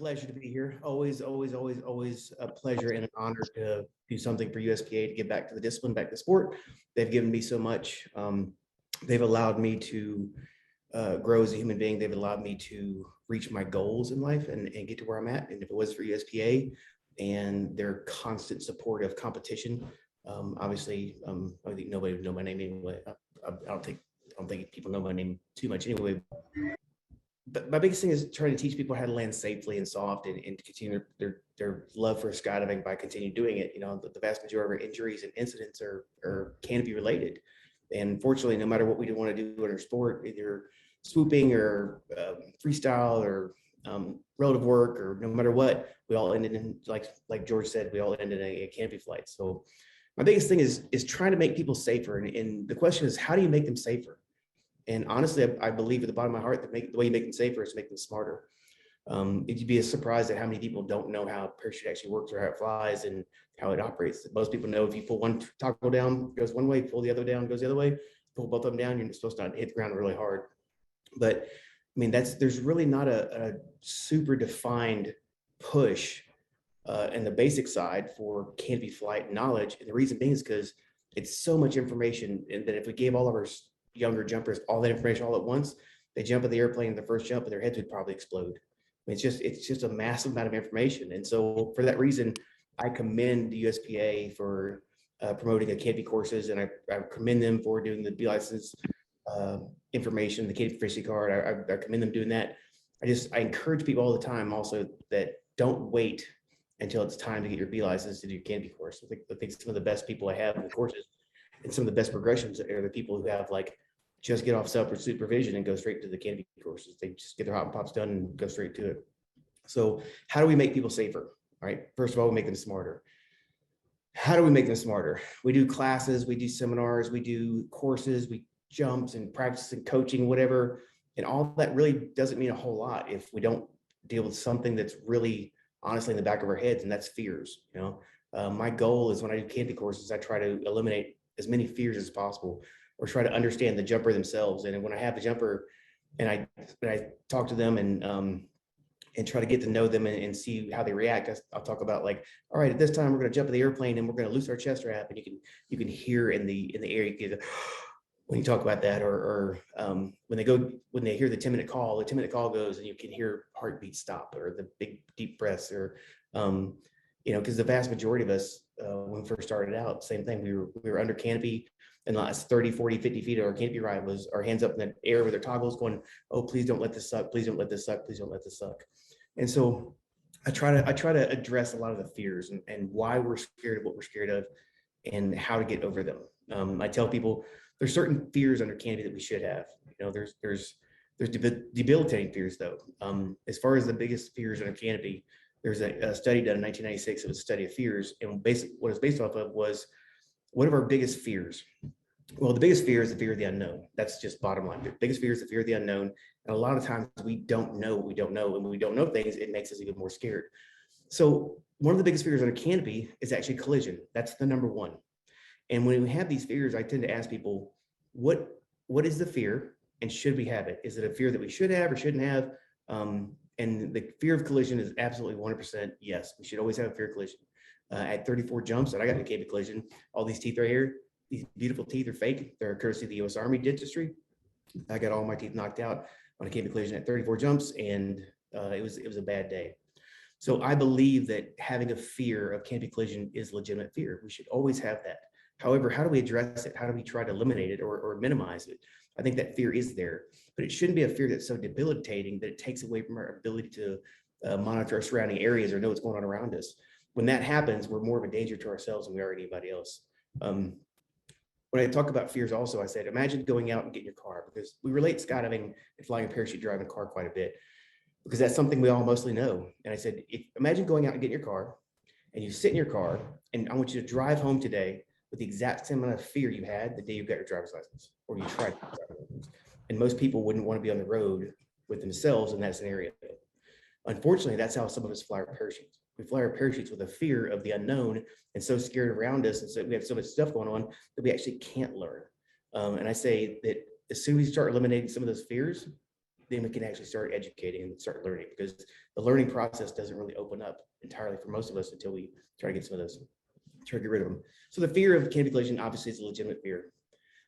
pleasure to be here. Always a pleasure and an honor to do something for USPA to give back to the discipline, back to sport. They've given me so much. They've allowed me to grow as a human being. They've allowed me to reach my goals in life and get to where I'm at. And if it was for USPA and their constant support of competition, obviously, I think nobody would know my name anyway. I don't think people know my name too much anyway. But my biggest thing is trying to teach people how to land safely and soft and continue their love for skydiving by continuing doing it. You know, the vast majority of our injuries and incidents are canopy related. And fortunately, no matter what we want to do in our sport, either swooping or freestyle or relative work, or no matter what, we all ended in, like George said, we all ended in a canopy flight. So my biggest thing is trying to make people safer. And the question is, how do you make them safer? And honestly, I believe at the bottom of my heart that the way you make them safer is to make them smarter. You'd be surprised at how many people don't know how a parachute actually works or how it flies and how it operates. Most people know if you pull one toggle down, it goes one way, pull the other down, goes the other way, pull both of them down, you're supposed to not hit the ground really hard. But I mean, there's really not a super defined push in the basic side for canopy flight knowledge. And the reason being is because it's so much information, and that if we gave all of our younger jumpers all that information all at once, they jump at the airplane, the first jump, and their heads would probably explode. I mean, it's just a massive amount of information. And so for that reason, I commend the USPA for promoting the canopy courses, and I commend them for doing the B license information, the canopy proficiency card. I commend them doing that. I encourage people all the time also that don't wait until it's time to get your B license to do your canopy course. I think some of the best people I have in the courses and some of the best progressions are the people who have just get off supervision and go straight to the canopy courses. They just get their hot and pops done and go straight to it. So how do we make people safer? All right. First of all, we make them smarter. How do we make them smarter? We do classes, we do seminars, we do courses, we jumps and practice and coaching, whatever. And all that really doesn't mean a whole lot if we don't deal with something that's really honestly in the back of our heads, and that's fears. My goal is when I do canopy courses, I try to eliminate as many fears as possible, or try to understand the jumper themselves. And when I have a jumper and I talk to them and try to get to know them and see how they react, I'll talk about all right, at this time we're going to jump in the airplane and we're going to loose our chest strap, and you can hear in the air, you get when you talk about that, or when they hear the 10-minute call, the 10-minute call goes and you can hear heartbeat stop, or the big deep breaths, or because the vast majority of us when we first started out, same thing, we were under canopy. And the last 30, 40, 50 feet of our canopy ride was our hands up in the air with our toggles going, oh, please don't let this suck. Please don't let this suck. Please don't let this suck. And so I try to address a lot of the fears and why we're scared of what we're scared of and how to get over them. I tell people there's certain fears under canopy that we should have. There's debilitating fears though. As far as the biggest fears under canopy, there's a study done in 1996. It was a study of fears, and basically what it's based off of was, what are our biggest fears? Well, the biggest fear is the fear of the unknown. That's just bottom line. The biggest fear is the fear of the unknown. And a lot of times we don't know what we don't know. And when we don't know things, it makes us even more scared. So one of the biggest fears under canopy is actually collision. That's the number one. And when we have these fears, I tend to ask people, what is the fear and should we have it? Is it a fear that we should have or shouldn't have? And the fear of collision is absolutely 100% yes. We should always have a fear of collision. At 34 jumps that I got in a canopy collision, all these teeth right here, these beautiful teeth are fake. They're courtesy of the U.S. Army dentistry. I got all my teeth knocked out on a canopy collision at 34 jumps, and it was a bad day. So I believe that having a fear of canopy collision is legitimate fear. We should always have that. However, how do we address it? How do we try to eliminate it or minimize it? I think that fear is there, but it shouldn't be a fear that's so debilitating that it takes away from our ability to monitor our surrounding areas or know what's going on around us. When that happens, we're more of a danger to ourselves than we are anybody else. When I talk about fears also, I said, imagine going out and getting your car, because we relate skydiving and flying a parachute, driving a car quite a bit, because that's something we all mostly know. And I said, imagine going out and getting your car, and you sit in your car, and I want you to drive home today with the exact same amount of fear you had the day you got your driver's license, or you tried to get your driver's license. And most people wouldn't want to be on the road with themselves in that scenario. Unfortunately, that's how some of us fly our parachutes. We fly our parachutes with a fear of the unknown and so scared around us. And so we have so much stuff going on that we actually can't learn. And I say that as soon as we start eliminating some of those fears, then we can actually start educating and start learning, because the learning process doesn't really open up entirely for most of us until we try to get some of those, try to get rid of them. So the fear of canopy collision obviously is a legitimate fear.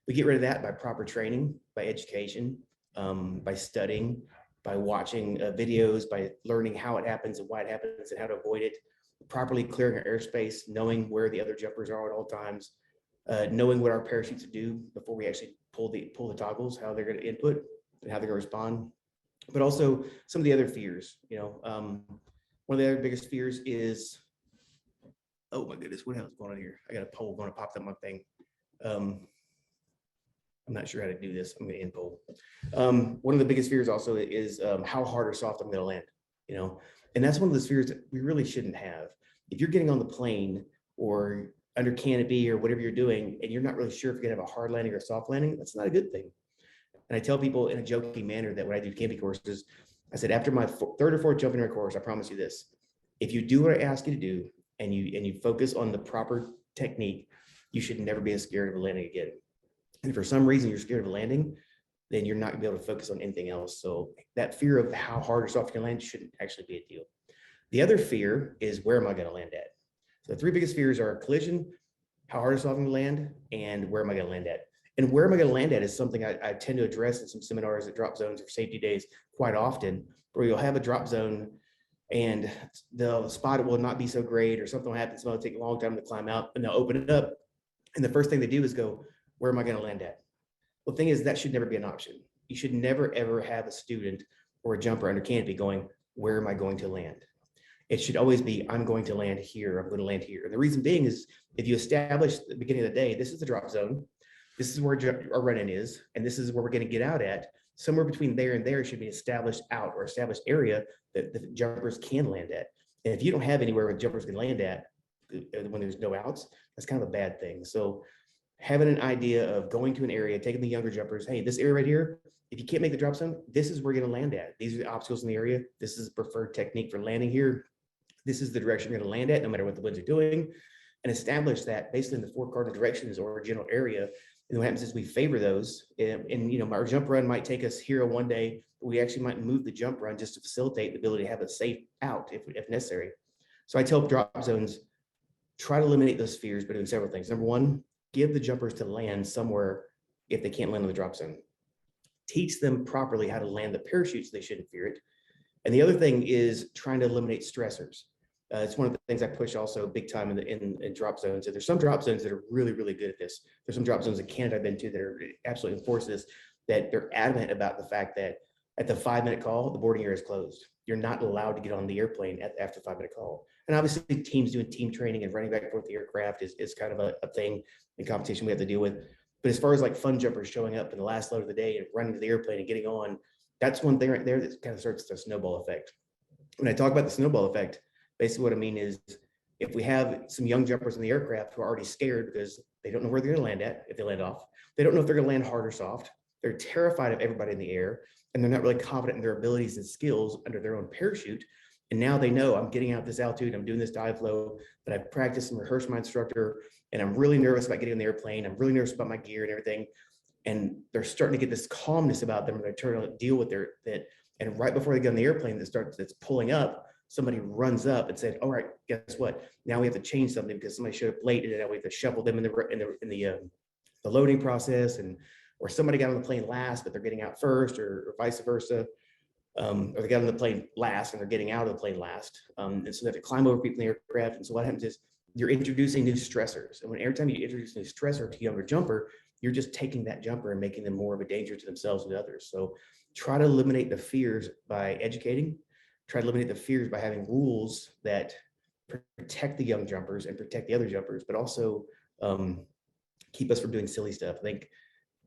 We get rid of that by proper training, by education, by studying, by watching videos, by learning how it happens and why it happens and how to avoid it, properly clearing our airspace, knowing where the other jumpers are at all times, knowing what our parachutes do before we actually pull the toggles, how they're going to input and how they're going to respond. But also some of the other fears, one of the other biggest fears is, oh my goodness, what else is going on here? I got a poll going to pop up my thing. I'm not sure how to do this. I'm going to end poll. One of the biggest fears also is how hard or soft I'm going to land, and that's one of those fears that we really shouldn't have. If you're getting on the plane or under canopy or whatever you're doing, and you're not really sure if you're going to have a hard landing or a soft landing, that's not a good thing. And I tell people in a joking manner that when I do canopy courses, I said, after my third or fourth jumping course, I promise you this: if you do what I ask you to do and you focus on the proper technique, you should never be as scared of a landing again. And if for some reason you're scared of a landing, then you're not gonna be able to focus on anything else. So that fear of how hard or soft you can land shouldn't actually be a deal. The other fear is, where am I going to land at? So the three biggest fears are collision, how hard or soft I'm going to land, and where am I going to land at? And where am I going to land at is something I tend to address in some seminars at drop zones or safety days quite often, where you'll have a drop zone and the spot will not be so great, or something will happen, so it'll take a long time to climb out, and they'll open it up. And the first thing they do is go, where am I going to land at? Well, the thing is, that should never be an option. You should never, ever have a student or a jumper under canopy going, where am I going to land? It should always be, I'm going to land here, I'm going to land here. And the reason being is, if you establish at the beginning of the day, this is the drop zone, this is where our run-in is, and this is where we're going to get out at, somewhere between there and there should be established out or established area that the jumpers can land at. And if you don't have anywhere where jumpers can land at when there's no outs, that's kind of a bad thing. So having an idea of going to an area, taking the younger jumpers, hey, this area right here, if you can't make the drop zone, this is where you're going to land at. These are the obstacles in the area. This is the preferred technique for landing here. This is the direction you're going to land at, no matter what the winds are doing, and establish that based on the four cardinal directions or a general area. And what happens is we favor those. And our jump run might take us here one day, but we actually might move the jump run just to facilitate the ability to have a safe out if necessary. So I tell drop zones, try to eliminate those fears by doing several things. Number one, give the jumpers to land somewhere if they can't land on the drop zone. Teach them properly how to land the parachute so they shouldn't fear it. And the other thing is trying to eliminate stressors. It's one of the things I push also big time in drop zones. So there's some drop zones that are really, really good at this. There's some drop zones in Canada I've been to that are absolutely enforce this, that they're adamant about the fact that at the 5-minute call, the boarding area is closed. You're not allowed to get on the airplane after the 5-minute call. And obviously teams doing team training and running back and forth the aircraft is kind of a thing in competition we have to deal with. But as far as like fun jumpers showing up in the last load of the day and running to the airplane and getting on, that's one thing right there that kind of starts the snowball effect. When I talk about the snowball effect, basically what I mean is, if we have some young jumpers in the aircraft who are already scared because they don't know where they're going to land at if they land off, they don't know if they're going to land hard or soft, they're terrified of everybody in the air, and they're not really confident in their abilities and skills under their own parachute. And now they know, I'm getting out this altitude, I'm doing this dive flow, but I've practiced and rehearsed my instructor, and I'm really nervous about getting on the airplane. I'm really nervous about my gear and everything. And they're starting to get this calmness about them, and they're trying to deal with that. And right before they get on the airplane, that's pulling up, somebody runs up and said, all right, guess what? Now we have to change something because somebody showed up late, and now we have to shuffle them in the loading process, or somebody got on the plane last, but they're getting out first, or vice versa. Or they got on the plane last and they're getting out of the plane last. And so they have to climb over people in the aircraft. And so what happens is you're introducing new stressors. And every time you introduce a new stressor to a younger jumper, you're just taking that jumper and making them more of a danger to themselves and others. So try to eliminate the fears by educating. Try to eliminate the fears by having rules that protect the young jumpers and protect the other jumpers, but also keep us from doing silly stuff. I think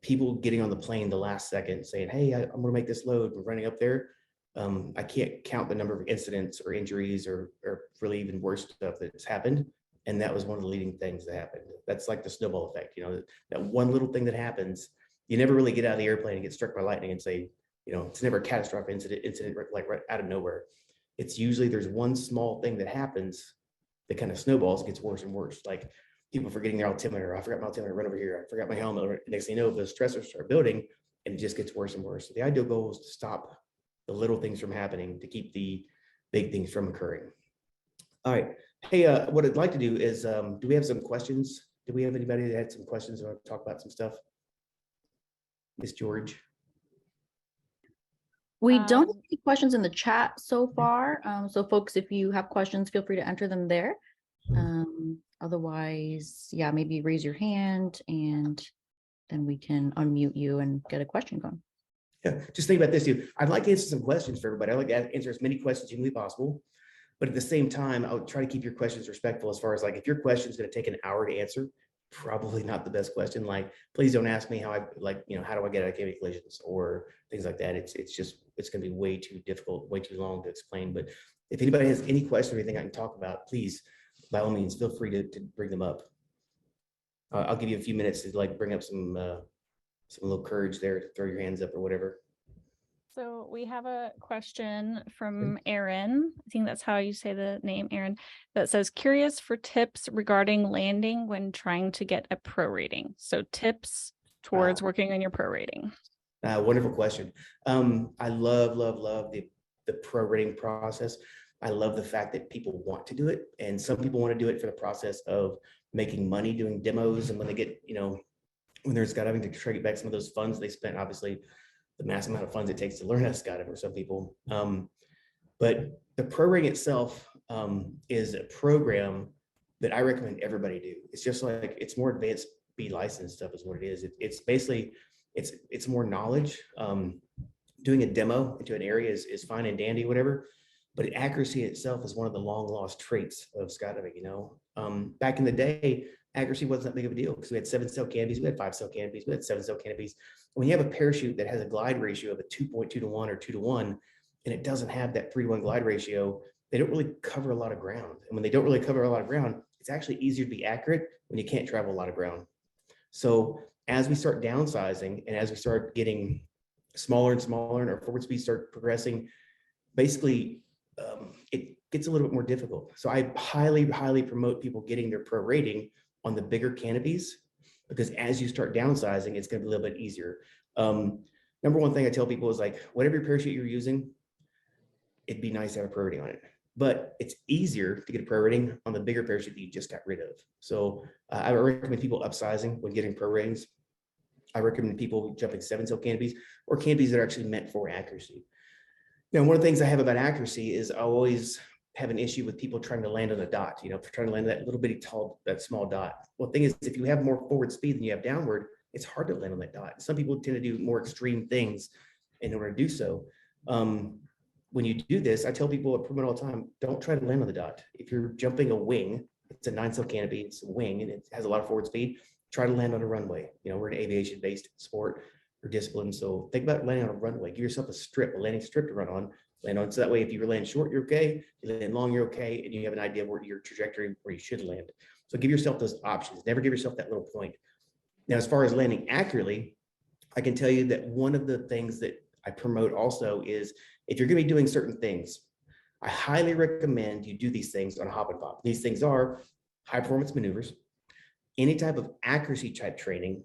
people getting on the plane the last second saying, hey, I'm going to make this load, we're running up there. I can't count the number of incidents or injuries or really even worse stuff that's happened. And that was one of the leading things that happened. That's like the snowball effect, that one little thing that happens, you never really get out of the airplane and get struck by lightning and say, it's never a catastrophic incident like right out of nowhere. It's usually there's one small thing that happens that kind of snowballs, gets worse and worse. Like people forgetting their altimeter. I forgot my altimeter, run over here. I forgot my helmet. Next thing you know, the stressors start building and it just gets worse and worse. So the ideal goal is to stop the little things from happening to keep the big things from occurring. All right. Hey, what I'd like to do is, do we have some questions? Do we have anybody that had some questions or want to talk about some stuff? Miss George. We don't have any questions in the chat so far. So folks, if you have questions, feel free to enter them there. Otherwise, yeah, maybe raise your hand and then we can unmute you and get a question going. Yeah, just think about this too. I'd like to answer some questions for everybody. I'd like to answer as many questions as humanly possible. But at the same time, I would try to keep your questions respectful as far as like, if your question is going to take an hour to answer, probably not the best question. Like, please don't ask me how I like, how do I get out of Canopy collisions or things like that. It's going to be way too difficult, way too long to explain. But if anybody has any question or anything I can talk about, please, by all means, feel free to bring them up. I'll give you a few minutes to like bring up some little courage there to throw your hands up or whatever. So we have a question from Aaron. I think that's how you say the name, Aaron, that says, curious for tips regarding landing when trying to get a pro rating. So tips towards working on your pro rating. Wonderful question. I love the pro rating process. I love the fact that people want to do it. And some people want to do it for the process of making money doing demos. And when they get, when they're skydiving, to try to get back some of those funds they spent, obviously, the massive amount of funds it takes to learn how to skydive for some people. But the pro rating itself is a program that I recommend everybody do. It's just like, it's more advanced B license stuff is what it is. It's basically, it's more knowledge. Doing a demo into an area is fine and dandy, whatever, but accuracy itself is one of the long lost traits of skydiving. Back in the day, accuracy wasn't that big of a deal because we had 7-cell canopies, we had 5-cell canopies, we had 7-cell canopies. When you have a parachute that has a glide ratio of a 2.2 to 1 or 2 to 1, and it doesn't have that 3 to 1 glide ratio, they don't really cover a lot of ground. And when they don't really cover a lot of ground, it's actually easier to be accurate when you can't travel a lot of ground. So as we start downsizing and as we start getting smaller and smaller and our forward speeds start progressing, basically it gets a little bit more difficult. So I highly promote people getting their pro rating on the bigger canopies, because as you start downsizing, it's going to be a little bit easier. Number one thing I tell people is like, whatever parachute you're using, it'd be nice to have a pro rating on it, but it's easier to get a pro rating on the bigger parachute that you just got rid of. So I recommend people upsizing when getting pro ratings. I recommend people jumping 7-cell canopies or canopies that are actually meant for accuracy. Now, one of the things I have about accuracy is I always have an issue with people trying to land on a dot, trying to land that little bitty that small dot. Well, the thing is, if you have more forward speed than you have downward, it's hard to land on that dot. Some people tend to do more extreme things in order to do so. When you do this, I tell people, I promote all the time, don't try to land on the dot. If you're jumping a wing, it's a 9-cell canopy, it's a wing, and it has a lot of forward speed, try to land on a runway. We're an aviation-based sport or discipline, so think about landing on a runway. Give yourself a landing strip to run on, land on. So that way, if you land short, you're okay. If you land long, you're okay, and you have an idea of where your trajectory, where you should land. So give yourself those options. Never give yourself that little point. Now, as far as landing accurately, I can tell you that one of the things that I promote also is, if you're going to be doing certain things, I highly recommend you do these things on a hop and pop. These things are high performance maneuvers, any type of accuracy type training,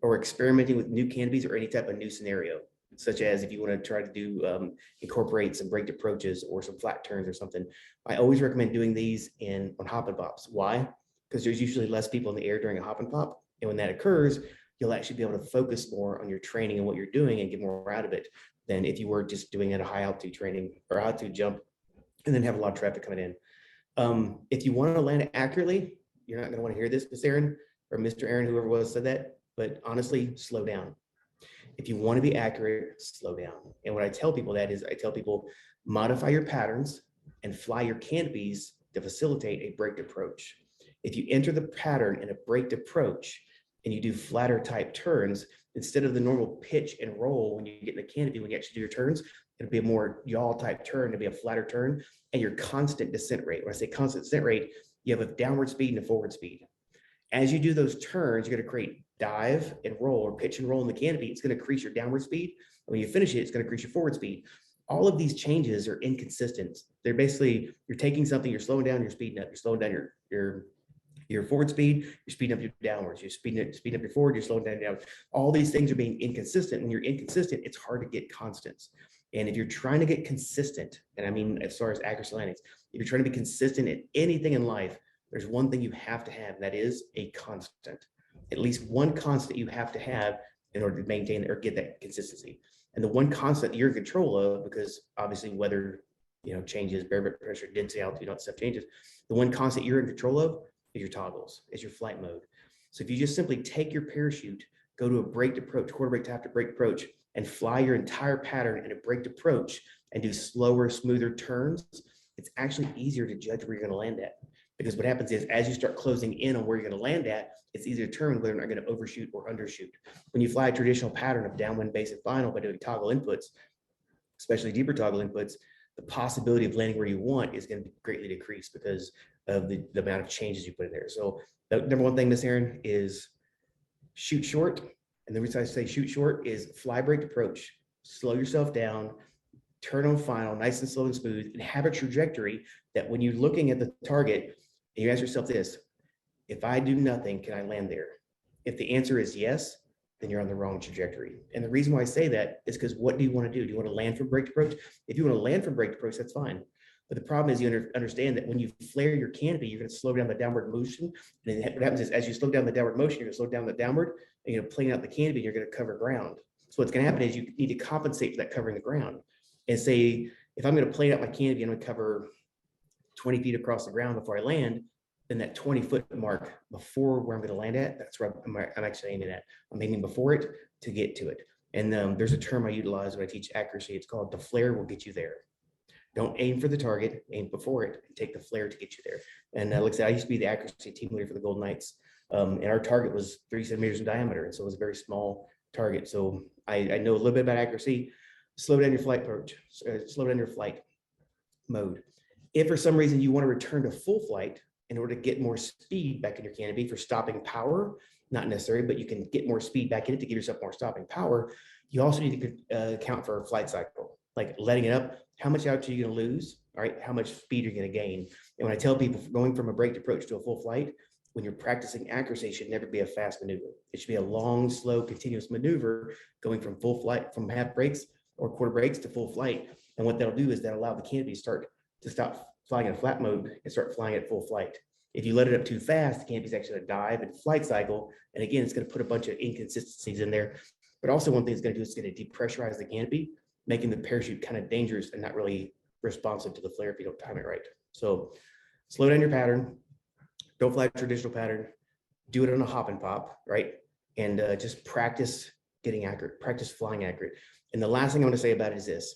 or experimenting with new canopies or any type of new scenario, such as if you want to try to do incorporate some braked approaches or some flat turns or something. I always recommend doing these on hop and pops. Why? Because there's usually less people in the air during a hop and pop. And when that occurs, you'll actually be able to focus more on your training and what you're doing and get more out of it than if you were just doing it a high altitude training or altitude jump and then have a lot of traffic coming in. If you want to land it accurately, you're not going to want to hear this, Miss Aaron or Mr. Aaron, whoever was said that, but honestly, slow down. If you want to be accurate, slow down. And what I tell people that is, I tell people, modify your patterns and fly your canopies to facilitate a braked approach. If you enter the pattern in a braked approach and you do flatter type turns, instead of the normal pitch and roll when you get in the canopy, when you actually do your turns, it'll be a more yaw type turn, it'll be a flatter turn, and your constant descent rate. When I say constant descent rate, you have a downward speed and a forward speed. As you do those turns, you're going to create dive and roll, or pitch and roll in the canopy. It's going to increase your downward speed. When you finish it, it's going to increase your forward speed. All of these changes are inconsistent. They're basically, you're taking something, you're slowing down, you're speeding up, you're slowing down your forward speed, you're speeding up your downwards, you're speeding up your forward, you're slowing down. All these things are being inconsistent. When you're inconsistent, it's hard to get constants. And if you're trying to get consistent, and I mean, as far as accuracy landings, if you're trying to be consistent in anything in life, there's one thing you have to have, and that is a constant. At least one constant you have to have in order to maintain or get that consistency. And the one constant you're in control of, because obviously weather, changes, barometric pressure, density, altitude, all that stuff changes. The one constant you're in control of is your toggles, is your flight mode. So if you just simply take your parachute, go to a braked approach, quarter brake to after brake approach, and fly your entire pattern in a braked approach and do slower, smoother turns, it's actually easier to judge where you're going to land at. Because what happens is, as you start closing in on where you're going to land at, it's easier to determine whether or not you're going to overshoot or undershoot. When you fly a traditional pattern of downwind, base, and final by doing toggle inputs, especially deeper toggle inputs, the possibility of landing where you want is going to be greatly decreased because of the amount of changes you put in there. So the number one thing, Miss Erin, is shoot short. And the reason I say shoot short is fly brake approach, slow yourself down, turn on final, nice and slow and smooth, and have a trajectory that when you're looking at the target, and you ask yourself this: if I do nothing, can I land there? If the answer is yes, then you're on the wrong trajectory. And the reason why I say that is because what do you want to do? Do you want to land from brake approach? If you want to land from brake approach, that's fine. But the problem is you understand that when you flare your canopy, you're going to slow down the downward motion. And what happens is, as you slow down the downward motion, you're going to slow down the downward, and you're going to plane out the canopy, and you're going to cover ground. So what's going to happen is you need to compensate for that covering the ground. And say, if I'm going to plane out my canopy, I'm going to cover 20 feet across the ground before I land, then that 20-foot mark before where I'm going to land at, that's where I'm actually aiming at. I'm aiming before it to get to it. And there's a term I utilize when I teach accuracy. It's called the flare will get you there. Don't aim for the target, aim before it, and take the flare to get you there. And like I said, I used to be the accuracy team leader for the Golden Knights. And our target was 3 centimeters in diameter. And so it was a very small target. So I know a little bit about accuracy. Slow down your flight approach, slow down your flight mode. If for some reason you want to return to full flight in order to get more speed back in your canopy for stopping power, not necessary, but you can get more speed back in it to give yourself more stopping power, you also need to account for a flight cycle, like letting it up. How much altitude are you going to lose? All right, how much speed are you going to gain? And when I tell people going from a braked approach to a full flight, when you're practicing accuracy, it should never be a fast maneuver. It should be a long, slow, continuous maneuver going from full flight, from half brakes or quarter brakes to full flight. And what that'll do is that'll allow the canopy to stop flying in flat mode and start flying at full flight. If you let it up too fast, the canopy is actually going to dive and flight cycle. And again, it's going to put a bunch of inconsistencies in there. But also one thing it's going to do is it's going to depressurize the canopy, making the parachute kind of dangerous and not really responsive to the flare if you don't time it right. So slow down your pattern. Don't fly a traditional pattern. Do it on a hop and pop, right? And just practice getting accurate, practice flying accurate. And the last thing I want to say about it is this: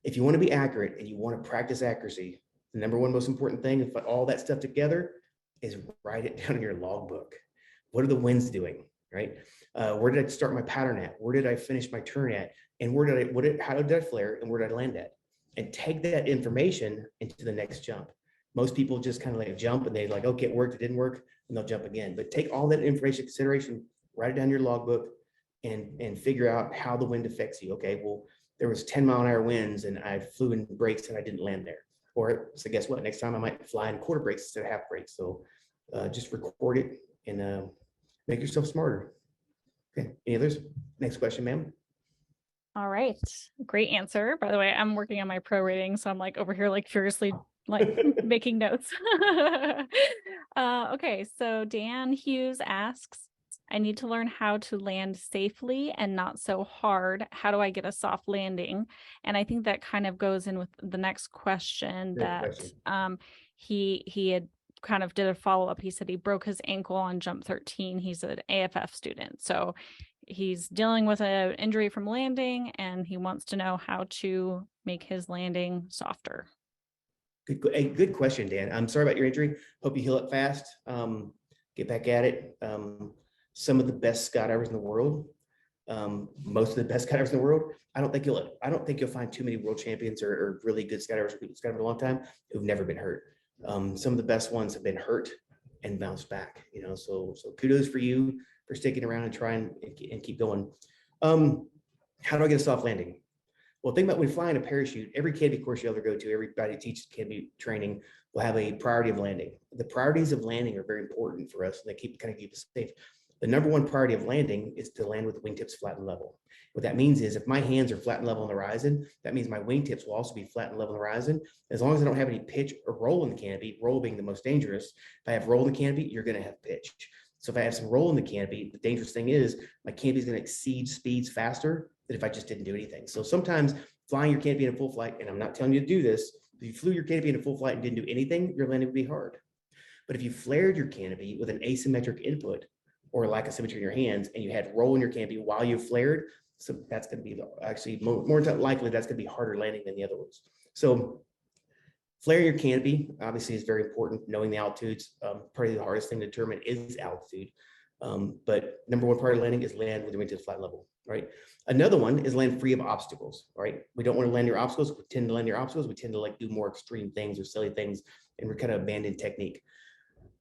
if you want to be accurate and you want to practice accuracy, the number one most important thing, if all that stuff together, is write it down in your logbook. What are the winds doing, right? Where did I start my pattern at? Where did I finish my turn at? And how did I flare and where did I land at? And take that information into the next jump. Most people just kind of like jump and they like, okay, it worked, it didn't work, and they'll jump again. But take all that information into consideration, write it down in your logbook, and figure out how the wind affects you. Okay, well, there was 10-mile-an-hour winds and I flew in brakes and I didn't land there. Or so guess what? Next time I might fly in quarter brakes instead of half brakes. So just record it and make yourself smarter. Okay, any others? Next question, ma'am. All right. Great answer. By the way, I'm working on my pro rating, so I'm like over here like furiously like making notes. Okay, so Dan Hughes asks, I need to learn how to land safely and not so hard. How do I get a soft landing? And I think that kind of goes in with the next question. Great that question. he had kind of did a follow-up. He said he broke his ankle on jump 13. He's an AFF student. So he's dealing with an injury from landing and he wants to know how to make his landing softer. Good question, Dan. I'm sorry about your injury. Hope you heal up fast. Get back at it. Some of the best skydivers in the world, most of the best skydivers in the world, I don't think you'll find too many world champions or really good skydivers who've skydived a long time who've never been hurt. Some of the best ones have been hurt and bounced back, so kudos for you for sticking around and trying and keep going. How do I get a soft landing? Well, think about when flying a parachute, every canopy course you ever go to, everybody teaches canopy training will have a priority of landing. The priorities of landing are very important for us. And they kind of keep us safe. The number one priority of landing is to land with the wingtips flat and level. What that means is if my hands are flat and level on the horizon, that means my wingtips will also be flat and level on the horizon. As long as I don't have any pitch or roll in the canopy, roll being the most dangerous. If I have roll in the canopy, you're going to have pitch. So if I have some roll in the canopy, the dangerous thing is my canopy is going to exceed speeds faster than if I just didn't do anything. So sometimes flying your canopy in a full flight, and I'm not telling you to do this, if you flew your canopy in a full flight and didn't do anything, your landing would be hard. But if you flared your canopy with an asymmetric input or lack of symmetry in your hands, and you had roll in your canopy while you flared, so that's going to be actually more likely that's going to be harder landing than the other ones. So flaring your canopy obviously is very important. Knowing the altitudes, probably the hardest thing to determine is altitude. But number one part of landing is land with your wingtips flat level, right? Another one is land free of obstacles, right? We don't want to land near obstacles. We tend to land near obstacles. We tend to like do more extreme things or silly things, and we're kind of abandon technique.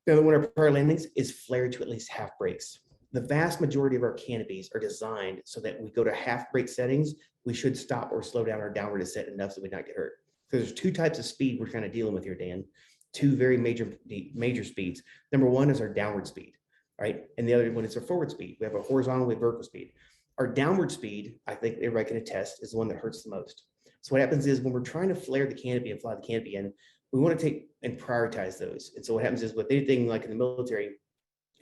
The other one of our prior landings is flare to at least half breaks. The vast majority of our canopies are designed so that we go to half break settings, we should stop or slow down our downward descent enough so we not get hurt. So there's two types of speed we're kind of dealing with here, Dan. Two very major speeds. Number one is our downward speed, right? And the other one is our forward speed. We have a horizontal, we have vertical speed. Our downward speed, I think everybody can attest, is the one that hurts the most. So what happens is when we're trying to flare the canopy and fly the canopy in, we want to take and prioritize those. And so what happens is with anything like in the military,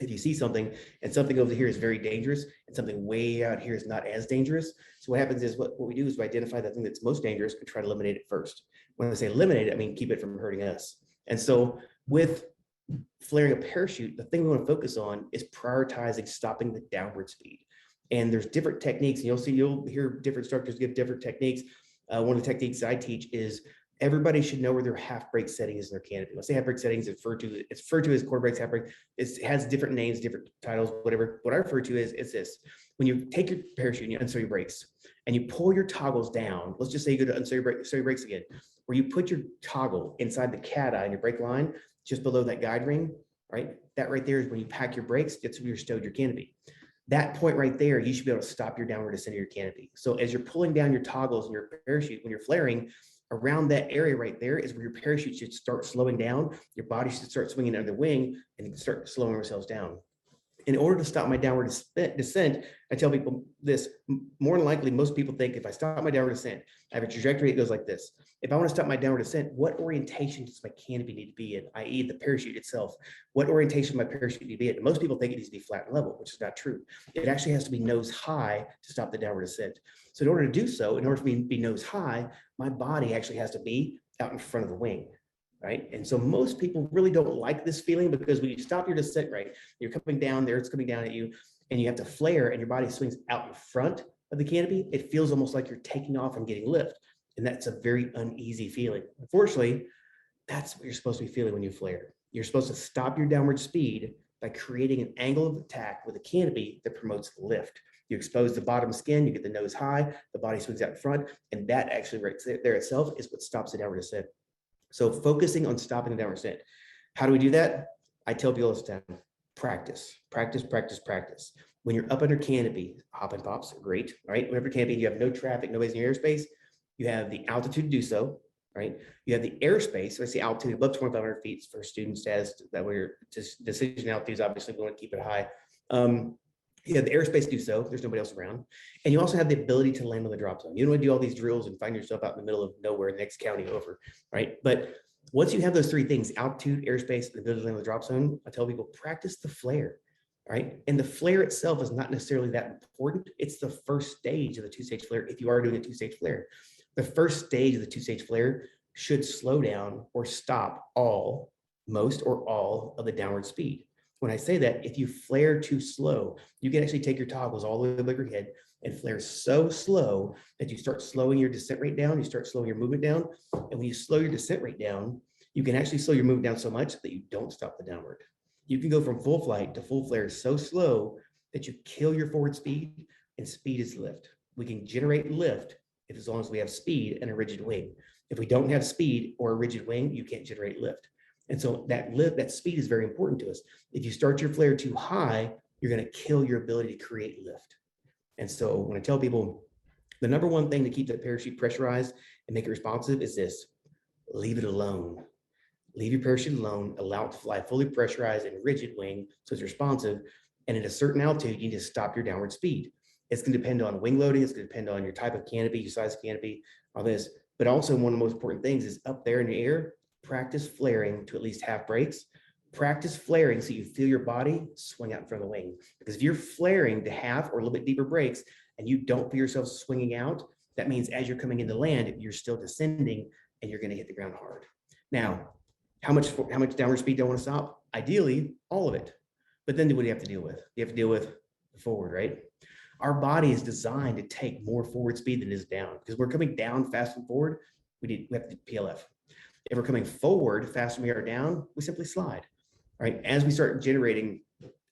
if you see something and something over here is very dangerous and something way out here is not as dangerous. So what happens is what we do is we identify the thing that's most dangerous and try to eliminate it first. When I say eliminate it, I mean keep it from hurting us. And so with flaring a parachute, the thing we want to focus on is prioritizing stopping the downward speed. And there's different techniques, and you'll hear different instructors give different techniques. One of the techniques I teach is everybody should know where their half break setting is in their canopy. Let's say half break settings, it's referred to as quarter breaks, half break. It has different names, different titles, whatever. What I refer to is this: when you take your parachute and you unsew your brakes and you pull your toggles down. Let's just say you go to unsew your brakes again, where you put your toggle inside the cat eye in your brake line, just below that guide ring, right? That right there is when you pack your brakes. That's where you're stowed your canopy. That point right there, you should be able to stop your downward descent of your canopy. So as you're pulling down your toggles in your parachute, when you're flaring, around that area right there is where your parachute should start slowing down. Your body should start swinging under the wing and start slowing ourselves down. In order to stop my downward descent, I tell people this: more than likely, most people think if I stop my downward descent, I have a trajectory that goes like this. If I want to stop my downward descent, what orientation does my canopy need to be in, i.e. the parachute itself? What orientation does my parachute need to be in? And most people think it needs to be flat and level, which is not true. It actually has to be nose high to stop the downward descent. So in order to do so, in order for me to be nose high, my body actually has to be out in front of the wing. Right. And so most people really don't like this feeling, because when you stop your descent, right, you're coming down there, it's coming down at you, and you have to flare and your body swings out in front of the canopy. It feels almost like you're taking off and getting lift. And that's a very uneasy feeling. Unfortunately, that's what you're supposed to be feeling when you flare. You're supposed to stop your downward speed by creating an angle of attack with a canopy that promotes lift. You expose the bottom skin, you get the nose high, the body swings out in front, and that actually right there itself is what stops the downward descent. So focusing on stopping the downward descent. How do we do that? I tell people all the time: practice, practice, practice, practice. When you're up under canopy, hop and pops are great, right? Whenever canopy, you have no traffic, nobody's in your airspace. You have the altitude to do so, right? You have the airspace. So I see altitude above 2,500 feet for student status. That way, your decision altitudes, obviously, we want to keep it high. You have the airspace to do so. There's nobody else around. And you also have the ability to land on the drop zone. You don't want to do all these drills and find yourself out in the middle of nowhere, next county over, right? But once you have those three things: altitude, airspace, and the ability to land on the drop zone, I tell people, practice the flare, right? And the flare itself is not necessarily that important. It's the first stage of the two-stage flare if you are doing a two-stage flare. The first stage of the two-stage flare should slow down or stop most or all of the downward speed. When I say that, if you flare too slow, you can actually take your toggles all the way above your head and flare so slow that you start slowing your descent rate down, you start slowing your movement down. And when you slow your descent rate down, you can actually slow your movement down so much that you don't stop the downward. You can go from full flight to full flare so slow that you kill your forward speed, and speed is lift. We can generate lift as long as we have speed and a rigid wing. If we don't have speed or a rigid wing, you can't generate lift. And so that speed is very important to us. If you start your flare too high, you're going to kill your ability to create lift. And so when I tell people the number one thing to keep the parachute pressurized and make it responsive is this: leave it alone. Leave your parachute alone, allow it to fly fully pressurized and rigid wing so it's responsive. And at a certain altitude, you need to stop your downward speed. It's going to depend on wing loading. It's going to depend on your type of canopy, your size of canopy, all this. But also one of the most important things is up there in the air, practice flaring to at least half brakes. Practice flaring so you feel your body swing out in front of the wing. Because if you're flaring to half or a little bit deeper brakes and you don't feel yourself swinging out, that means as you're coming into land, you're still descending and you're going to hit the ground hard. Now, how much downward speed do I want to stop? Ideally, all of it. But then what do you have to deal with? You have to deal with the forward, right? Our body is designed to take more forward speed than it is down, because we're coming down fast and forward. We have to PLF. If we're coming forward faster than we are down, we simply slide. Right? As we start generating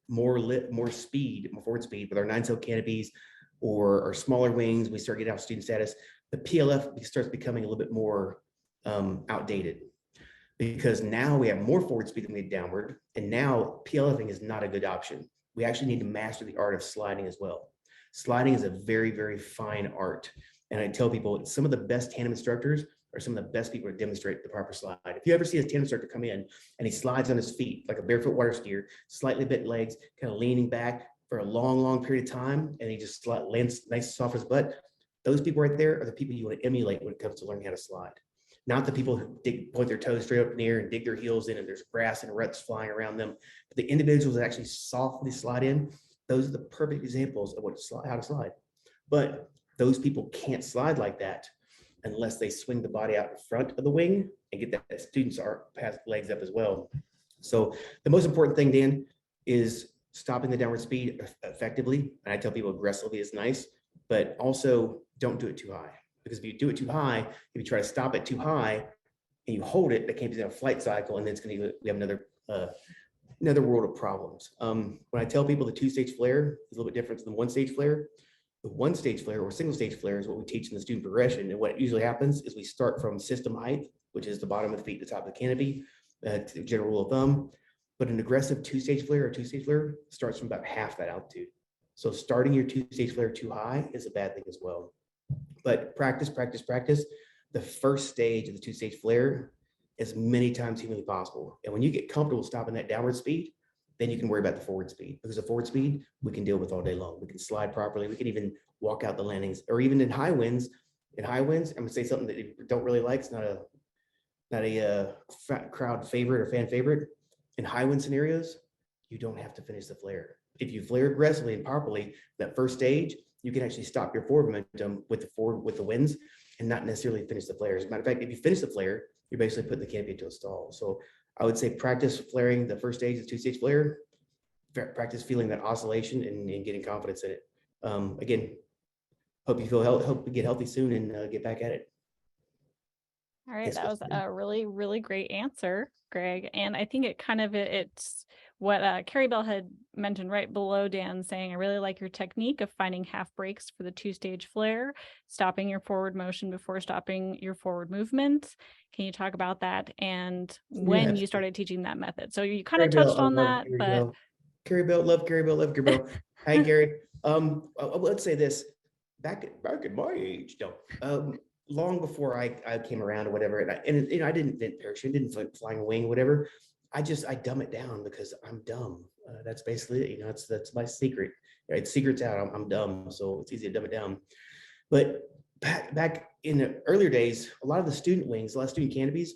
more speed, more forward speed with our 9-cell canopies or our smaller wings, we start getting out student status. The PLF starts becoming a little bit more outdated, because now we have more forward speed than we had downward, and now PLFing is not a good option. We actually need to master the art of sliding as well. Sliding is a very, very fine art. And I tell people some of the best tandem instructors are some of the best people to demonstrate the proper slide. If you ever see a tandem instructor come in and he slides on his feet like a barefoot water skier, slightly bent legs, kind of leaning back for a long, long period of time, and he just lands nice off his butt, those people right there are the people you want to emulate when it comes to learning how to slide. Not the people who point their toes straight up in the air and dig their heels in and there's grass and ruts flying around them. But the individuals that actually softly slide in, those are the perfect examples of how to slide. But those people can't slide like that unless they swing the body out in front of the wing and get that student's legs up as well. So the most important thing, Dan, is stopping the downward speed effectively. And I tell people aggressively is nice, but also don't do it too high. Because if you do it too high, if you try to stop it too high and you hold it, that can't be a flight cycle, and then we have another world of problems. When I tell people the 2-stage flare is a little bit different than the 1-stage flare, the 1-stage flare or single-stage flare is what we teach in the student progression. And what usually happens is we start from system height, which is the bottom of the feet, the top of the canopy, general rule of thumb. But an aggressive 2-stage flare or 2-stage flare starts from about half that altitude. So starting your 2-stage flare too high is a bad thing as well. But practice. The first stage of the 2-stage flare as many times humanly possible. And when you get comfortable stopping that downward speed, then you can worry about the forward speed, because the forward speed we can deal with all day long. We can slide properly. We can even walk out the landings, or even in high winds. In high winds, I'm gonna say something that you don't really like. It's not a crowd favorite or fan favorite. In high wind scenarios, you don't have to finish the flare. If you flare aggressively and properly, that first stage, you can actually stop your forward momentum with the winds and not necessarily finish the flare. As a matter of fact, if you finish the flare, you're basically putting the canopy into a stall. So I would say practice flaring the first stage, the 2-stage flare, practice feeling that oscillation and getting confidence in it. Again, hope you get healthy soon and get back at it. All right, that was a really, really great answer, Greg. And I think it's what Carrie Bell had mentioned right below Dan, saying, I really like your technique of finding half brakes for the 2-stage flare, stopping your forward motion before stopping your forward movement. Can you talk about that and when you started teaching that method? So you kind of touched on that, but Carrie Bell, love Carrie Bell. Hi, Gary. Let's say this, back at my age, long before I came around or whatever, and I didn't invent parachute, didn't flying a wing, whatever. I dumb it down because I'm dumb. That's basically it. That's my secret. Right? Secret's out. I'm dumb, so it's easy to dumb it down. But back in the earlier days, a lot of the student wings, a lot of student canopies,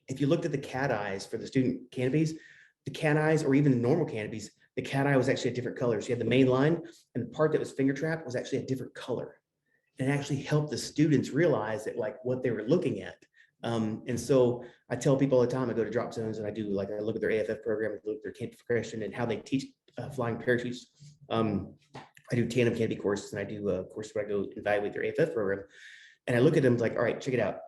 if you looked at the cat eyes for the student canopies, the cat eyes, or even the normal canopies, the cat eye was actually a different color. So you had the main line, and the part that was finger trapped was actually a different color. And actually helped the students realize that like what they were looking at. And so I tell people all the time, I go to drop zones and I look at their AFF program, I look at their canopy progression and how they teach flying parachutes. I do tandem canopy courses, and I do a course where I go evaluate their AFF program. And I look at them like, all right, check it out.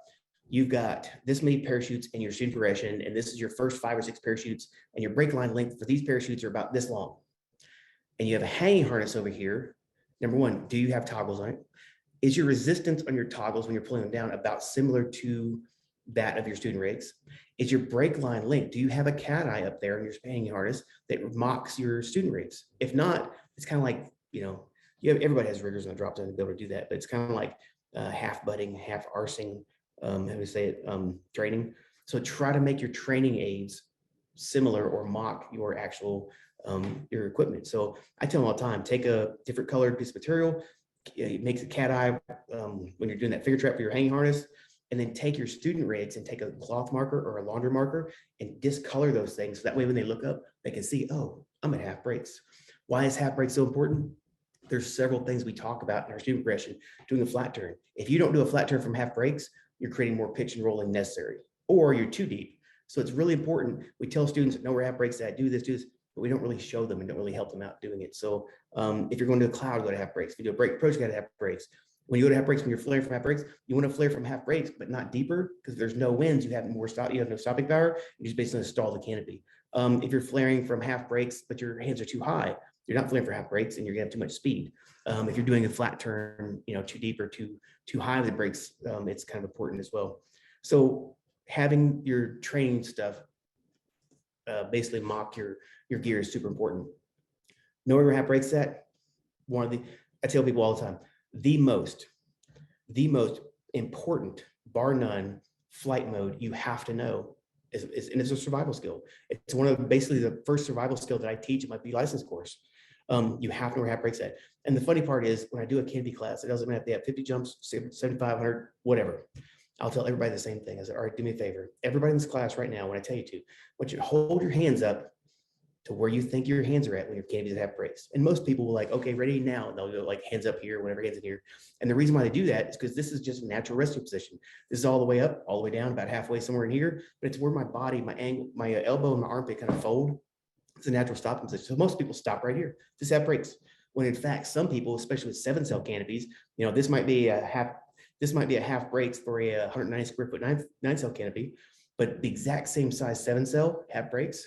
You've got this many parachutes in your student progression, and this is your first 5 or 6 parachutes, and your brake line length for these parachutes are about this long. And you have a hanging harness over here. Number one, do you have toggles on it? Is your resistance on your toggles when you're pulling them down about similar to that of your student rigs? Is your brake line linked? Do you have a cat eye up there in your hanging harness that mocks your student rigs? If not, it's kind of like, everybody has riggers on the drop zone to be able to do that, but it's kind of like half butting, half arsing, how do we say it, training. So try to make your training aids similar or mock your actual your equipment. So I tell them all the time, take a different colored piece of material, it makes a cat eye when you're doing that figure trap for your hanging harness, and then take your student rigs and take a cloth marker or a laundry marker and discolor those things. So that way, when they look up, they can see, oh, I'm at half brakes. Why is half brake so important? There's several things we talk about in our student progression. Doing a flat turn. If you don't do a flat turn from half brakes, you're creating more pitch and rolling necessary, or you're too deep. So it's really important. We tell students, know where half brakes at, do this, but we don't really show them and don't really help them out doing it. So if you're going to a cloud, go to half brakes. If you do a brake approach, you got to have brakes. When you go to half brakes, when you're flaring from half brakes, you want to flare from half brakes, but not deeper, because there's no winds. You have more stop. You have no stopping power. You just basically stall the canopy. If you're flaring from half brakes, but your hands are too high, you're not flaring for half brakes, and you're gonna have too much speed. If you're doing a flat turn, too deep or too high with the brakes, it's kind of important as well. So having your training stuff basically mock your gear is super important. Knowing where half brakes at, I tell people all the time, the most important, bar none, flight mode you have to know is and it's a survival skill. It's one of basically the first survival skill that I teach in my B license course. You have to know where half brakes at. And the funny part is when I do a Canopy class, it doesn't matter if they have 50 jumps, 7,500, whatever. I'll tell everybody the same thing. I said, all right, do me a favor. Everybody in this class right now, when I tell you to, I want you to hold your hands up to where you think your hands are at when your canopies have brakes. And most people will like, okay, ready now. And they'll go like hands up here, whatever, hands in here. And the reason why they do that is because this is just a natural resting position. This is all the way up, all the way down, about halfway somewhere in here. But it's where my body, my angle, my elbow and my armpit kind of fold. It's a natural stopping position. So most people stop right here, just have brakes. When in fact, some people, especially with 7-cell canopies, this might be a half brakes for a 190 square foot 9-cell canopy, but the exact same size 7-cell half brakes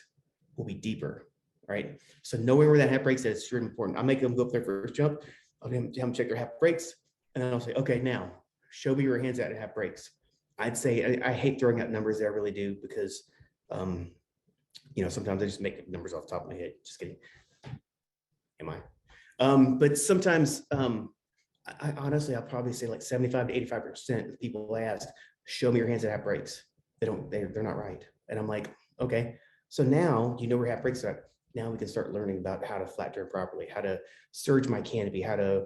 will be deeper. Right. So knowing where that half brakes is super important. I'll make them go up their first jump. I'll have them check their half brakes. And then I'll say, okay, now show me your hands at half brakes. I'd say I hate throwing out numbers. I really do, because sometimes I just make numbers off the top of my head. Just kidding. Am I? But sometimes I honestly, I'll probably say like 75 to 85% of the people I asked, show me your hands at half brakes. They're not right. And I'm like, okay, so now you know where half brakes are. Now we can start learning about how to flat turn properly, how to surge my canopy, how to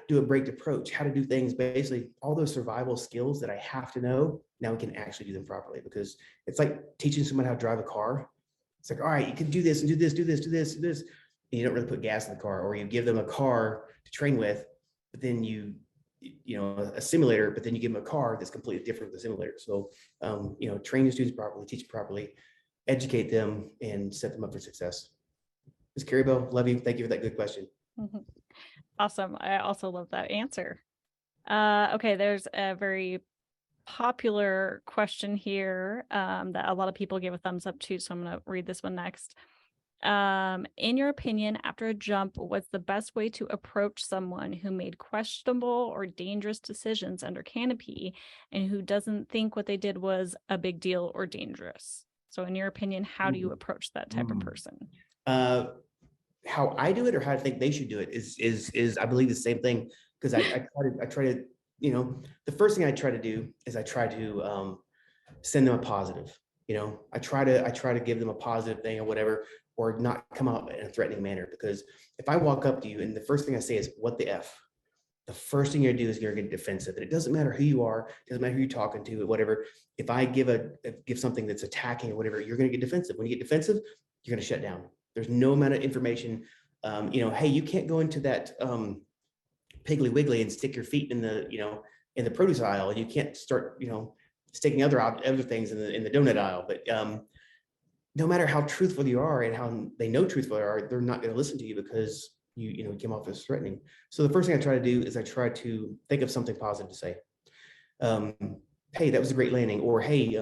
do a braked approach, how to do things, basically all those survival skills that I have to know. Now we can actually do them properly, because it's like teaching someone how to drive a car. It's like, all right, you can do this and do this, do this, do this, do this. And you don't really put gas in the car, or you give them a car to train with, but then a simulator, but then you give them a car that's completely different from the simulator. So, train your students properly, teach properly, educate them, and set them up for success. Ms. Carrybell, love you. Thank you for that good question. Awesome. I also love that answer. Okay, there's a very popular question here that a lot of people gave a thumbs up to, so I'm going to read this one next. In your opinion, after a jump, what's the best way to approach someone who made questionable or dangerous decisions under canopy and who doesn't think what they did was a big deal or dangerous? So in your opinion, how do you approach that type of person? How I do it, or how I think they should do it, is I believe the same thing, because I try to the first thing I try to do is I try to send them a positive. I try to give them a positive thing or whatever, or not come out in a threatening manner. Because if I walk up to you and the first thing I say is, what the F? The first thing you're gonna do is you're gonna get defensive. And it doesn't matter who you are, it doesn't matter who you're talking to, or whatever. If I give something that's attacking or whatever, you're gonna get defensive. When you get defensive, you're gonna shut down. There's no amount of information. Hey, you can't go into that Piggly Wiggly and stick your feet in the produce aisle, and you can't start sticking other things in the donut aisle. But no matter how truthful you are and how they know truthful you are, they're not going to listen to you, because you came off as threatening. So the first thing I try to do is I try to think of something positive to say. Hey, that was a great landing. Or, hey,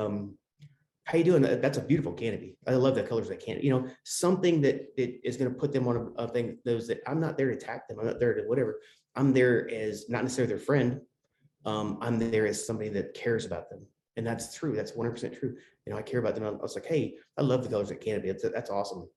how you doing? That's a beautiful canopy. I love the colors of that canopy. Something that it is going to put them on a thing. Those that I'm not there to attack them. I'm not there to whatever. I'm there as not necessarily their friend. I'm there as somebody that cares about them. And that's true. That's 100% true. I care about them. I was like, hey, I love the colors of that canopy. That's awesome.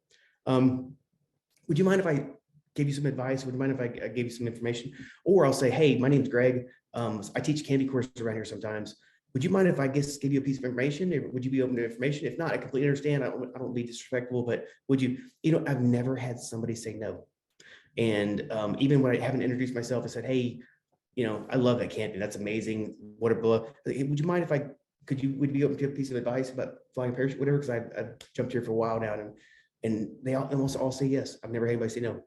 Would you mind if I gave you some advice? Would you mind if I gave you some information? Or I'll say, hey, my name's Greg. I teach canopy courses around here sometimes. would you mind if I just give you a piece of information? Or would you be open to information? If not, I completely understand. I don't be disrespectful, but would you, I've never had somebody say no. And even when I haven't introduced myself, I said, hey, I love that Canopy. That's amazing. What a blow. Hey, would you mind if would you be open to a piece of advice about flying a parachute, whatever? Because I've jumped here for a while now, and they almost all say yes. I've never had anybody say no.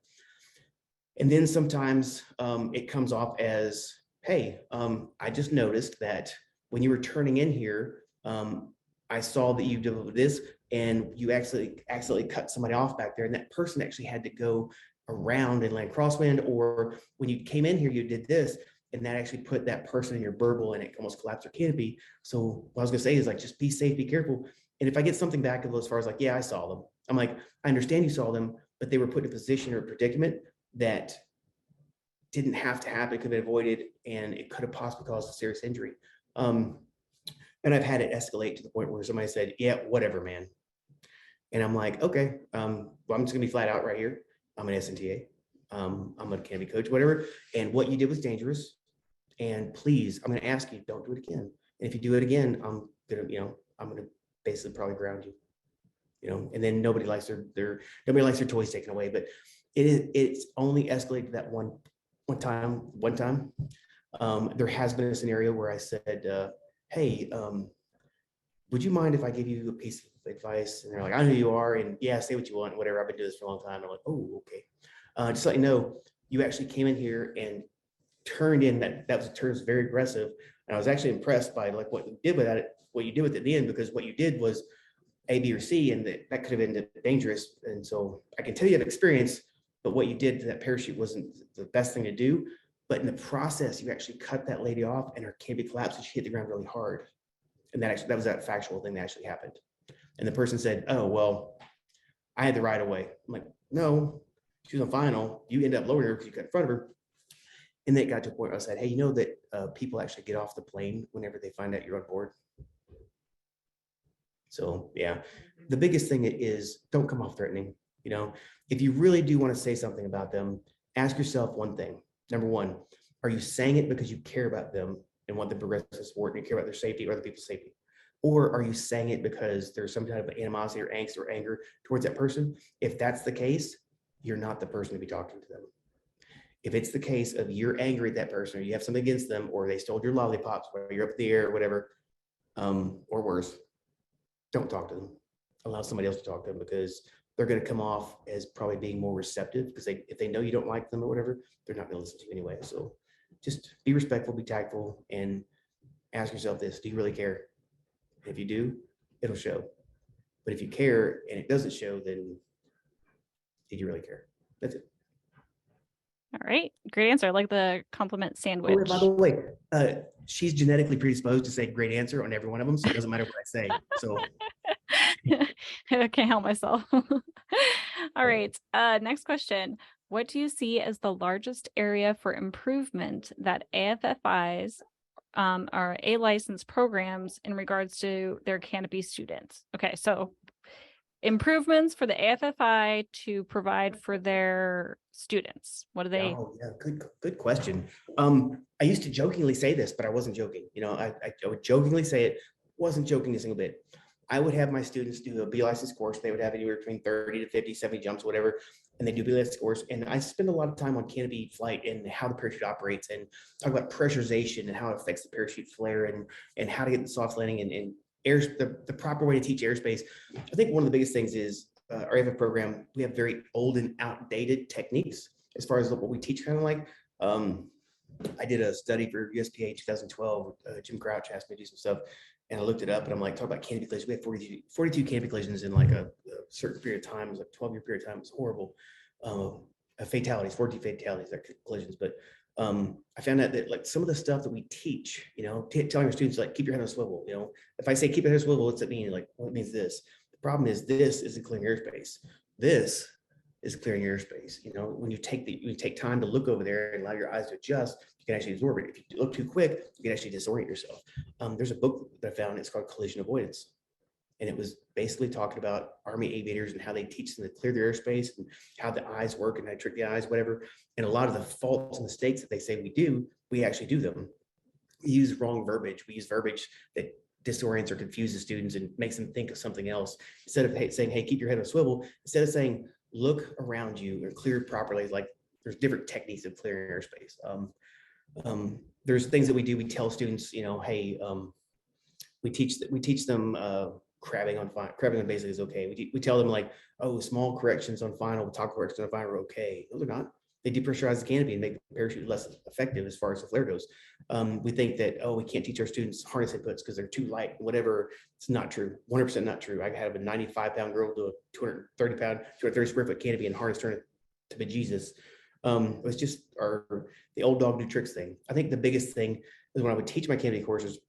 And then sometimes it comes off as, hey, I just noticed that when you were turning in here, I saw that you did this and you actually accidentally cut somebody off back there. And that person actually had to go around and land crosswind, or when you came in here, you did this. And that actually put that person in your burble and it almost collapsed their canopy. So what I was gonna say is like, just be safe, be careful. And if I get something back as far as like, yeah, I saw them. I'm like, I understand you saw them, but they were put in a position or a predicament that didn't have to happen, it could have been avoided, and it could have possibly caused a serious injury. And I've had it escalate to the point where somebody said, yeah, whatever, man. And I'm like, okay, well, I'm just gonna be flat out right here. I'm an SNTA. I'm a Canopy coach, whatever. And what you did was dangerous. And please, I'm gonna ask you, don't do it again. And if you do it again, I'm gonna basically probably ground you. And then nobody likes their toys taken away. But it's only escalated to that one time. There has been a scenario where I said, hey, would you mind if I give you a piece of advice? And they're like, I know who you are, and yeah, say what you want, whatever. I've been doing this for a long time. I'm like, oh, okay. Just let you know, you actually came in here and turned in that was very aggressive. And I was actually impressed by like what you did with that, what you did with it at the end, because what you did was A, B, or C, and that could have been dangerous. And so I can tell you have experience, but what you did to that parachute wasn't the best thing to do. But in the process, you actually cut that lady off and her canopy collapsed and she hit the ground really hard. And that was that factual thing that actually happened. And the person said, oh, well, I had the right of way. I'm like, no, she was on final. You end up lowering her because you got in front of her. And then it got to a point where I said, hey, you know that people actually get off the plane whenever they find out you're on board. So yeah, the biggest thing is don't come off threatening. If you really do want to say something about them, ask yourself one thing. Number one, are you saying it because you care about them and want them to progress the sport and you care about their safety or other people's safety? Or are you saying it because there's some type of animosity or angst or anger towards that person? If that's the case, you're not the person to be talking to them. If it's the case of you're angry at that person or you have something against them or they stole your lollipops while you're up in the air or whatever, or worse, don't talk to them. Allow somebody else to talk to them, because they're going to come off as probably being more receptive, because if they know you don't like them or whatever, they're not going to listen to you anyway. So just be respectful, be tactful, and ask yourself this: do you really care? If you do, it'll show. But if you care and it doesn't show, then did you really care? That's it. All right. Great answer. I like the compliment sandwich. Oh, by the way, she's genetically predisposed to say great answer on every one of them, so it doesn't matter what I say. So I can't help myself. All right. Next question. What do you see as the largest area for improvement that AFFIs or A license programs in regards to their Canopy students? Okay, so improvements for the AFFI to provide for their students. What do they? Oh yeah, good question. I used to jokingly say this, but I wasn't joking. I would jokingly say it, wasn't joking a single bit. I would have my students do a B license course. They would have anywhere between 30 to 50, 70 jumps, whatever. And they do B license course. And I spend a lot of time on canopy flight and how the parachute operates and talk about pressurization and how it affects the parachute flare and how to get the soft landing and the proper way to teach airspace. I think one of the biggest things is our AFF program, we have very old and outdated techniques as far as what we teach, kind of like. I did a study for USPA 2012. Jim Crouch asked me to do some stuff, and I looked it up, and I'm like, talk about canopy collisions. We had 42 canopy collisions in like a certain period of time. It was like 12-year period of time. It was horrible. Fatalities, 14 fatalities, that collisions. But I found out that like some of the stuff that we teach, telling our students like keep your head on a swivel. If I say keep your head on a swivel, what's it mean? Like, well, it means this. The problem is this isn't clearing airspace. This is clearing airspace. When you take time to look over there and allow your eyes to adjust, you can actually absorb it. If you look too quick, you can actually disorient yourself. There's a book that I found. It's called Collision Avoidance. And it was basically talking about Army aviators and how they teach them to clear their airspace and how the eyes work and how to trick the eyes, whatever. And a lot of the faults and mistakes that they say we do, we actually do them. use wrong verbiage. We use verbiage that disorients or confuses students and makes them think of something else. Instead of saying, hey, keep your head on a swivel, instead of saying, look around you and clear properly, like there's different techniques of clearing airspace. There's things that we do. We tell students, hey, we teach them crabbing on basic is okay. We tell them like, oh, small corrections on final, top corrections on final are okay. Those are not. They depressurize the canopy and make the parachute less effective as far as the flare goes. We think that, oh, we can't teach our students harness inputs because they're too light, whatever. It's not true. 100% not true. I have a 95-pound girl do a 230 square foot canopy and harness turn it to bejesus. It's just the old dog new tricks thing. I think the biggest thing is when I would teach my canopy courses,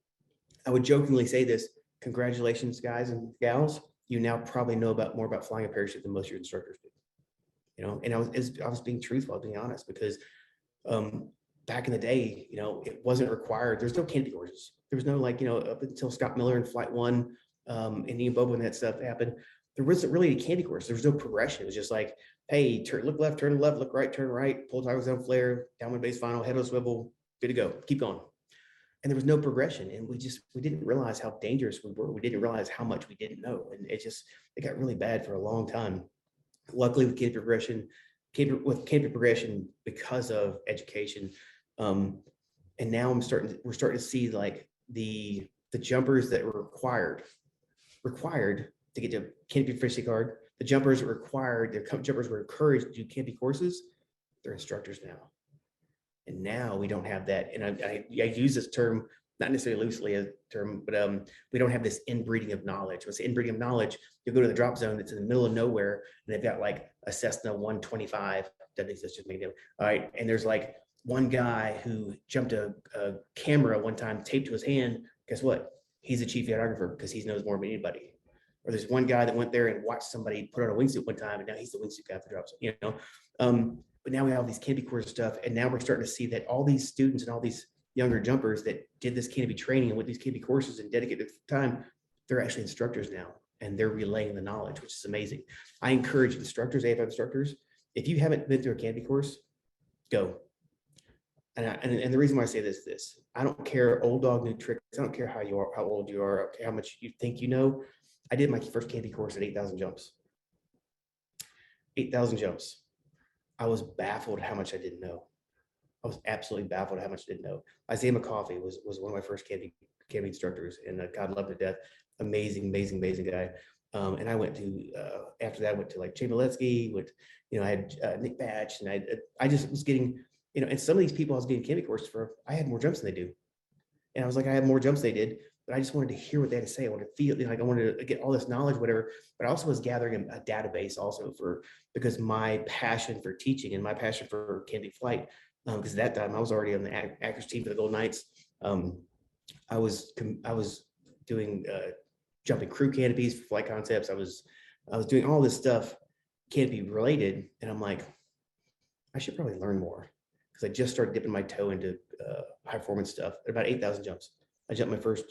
I would jokingly say this: congratulations, guys and gals. You now probably know more about flying a parachute than most of your instructors do. And I was being truthful, I was being honest, because back in the day, it wasn't required. There's no canopy courses. There was no up until Scott Miller in Flight 1, and Ian Bobo and that stuff happened. There wasn't really a canopy course. There was no progression. It was just like, hey, look left, turn left, look right, turn right, pull toggles down flare, downwind base final, head on swivel, good to go, keep going. And there was no progression, and we didn't realize how dangerous we were. We didn't realize how much we didn't know, and it got really bad for a long time. Luckily, with canopy progression, because of education, and now we're starting to see like the jumpers that were required to get to canopy proficiency card. The jumpers were encouraged to do canopy courses. They're instructors now. And now we don't have that. And I use this term, not necessarily loosely a term, but we don't have this inbreeding of knowledge. What's the inbreeding of knowledge? You'll go to the drop zone that's in the middle of nowhere, and they've got like a Cessna 125. Doesn't exist, just make it. All right. And there's like one guy who jumped a camera one time, taped to his hand. Guess what? He's a chief photographer because he knows more than anybody. Or there's one guy that went there and watched somebody put on a wingsuit one time, and now he's the wingsuit guy for the drop zone. But now we have these canopy course stuff, and now we're starting to see that all these students and all these younger jumpers that did this canopy training and with these canopy courses and dedicated time, they're actually instructors now, and they're relaying the knowledge, which is amazing. I encourage instructors, AFI instructors, if you haven't been through a canopy course, go. And the reason why I say this, I don't care old dog, new tricks. I don't care how old you are, how much you think you know. I did my first canopy course at 8,000 jumps. 8,000 jumps. I was baffled how much I didn't know. I was absolutely baffled how much I didn't know. Isaiah McCoffey was one of my first canopy instructors, and God loved to death. Amazing guy. And I went to after that I went to like Chamberlain, I had Nick Batch, and I just was getting, and some of these people I was getting canopy courses for, I had more jumps than they do. And I was like, I had more jumps than they did, but I just wanted to hear what they had to say. I wanted to feel like I wanted to get all this knowledge, whatever. But I also was gathering a database also because my passion for teaching and my passion for canopy flight, because at that time I was already on the actors team for the Golden Knights. I was doing jumping crew canopies for flight concepts. I was doing all this stuff canopy related, and I'm like, I should probably learn more, because I just started dipping my toe into high performance stuff at about 8,000 jumps. I jumped my first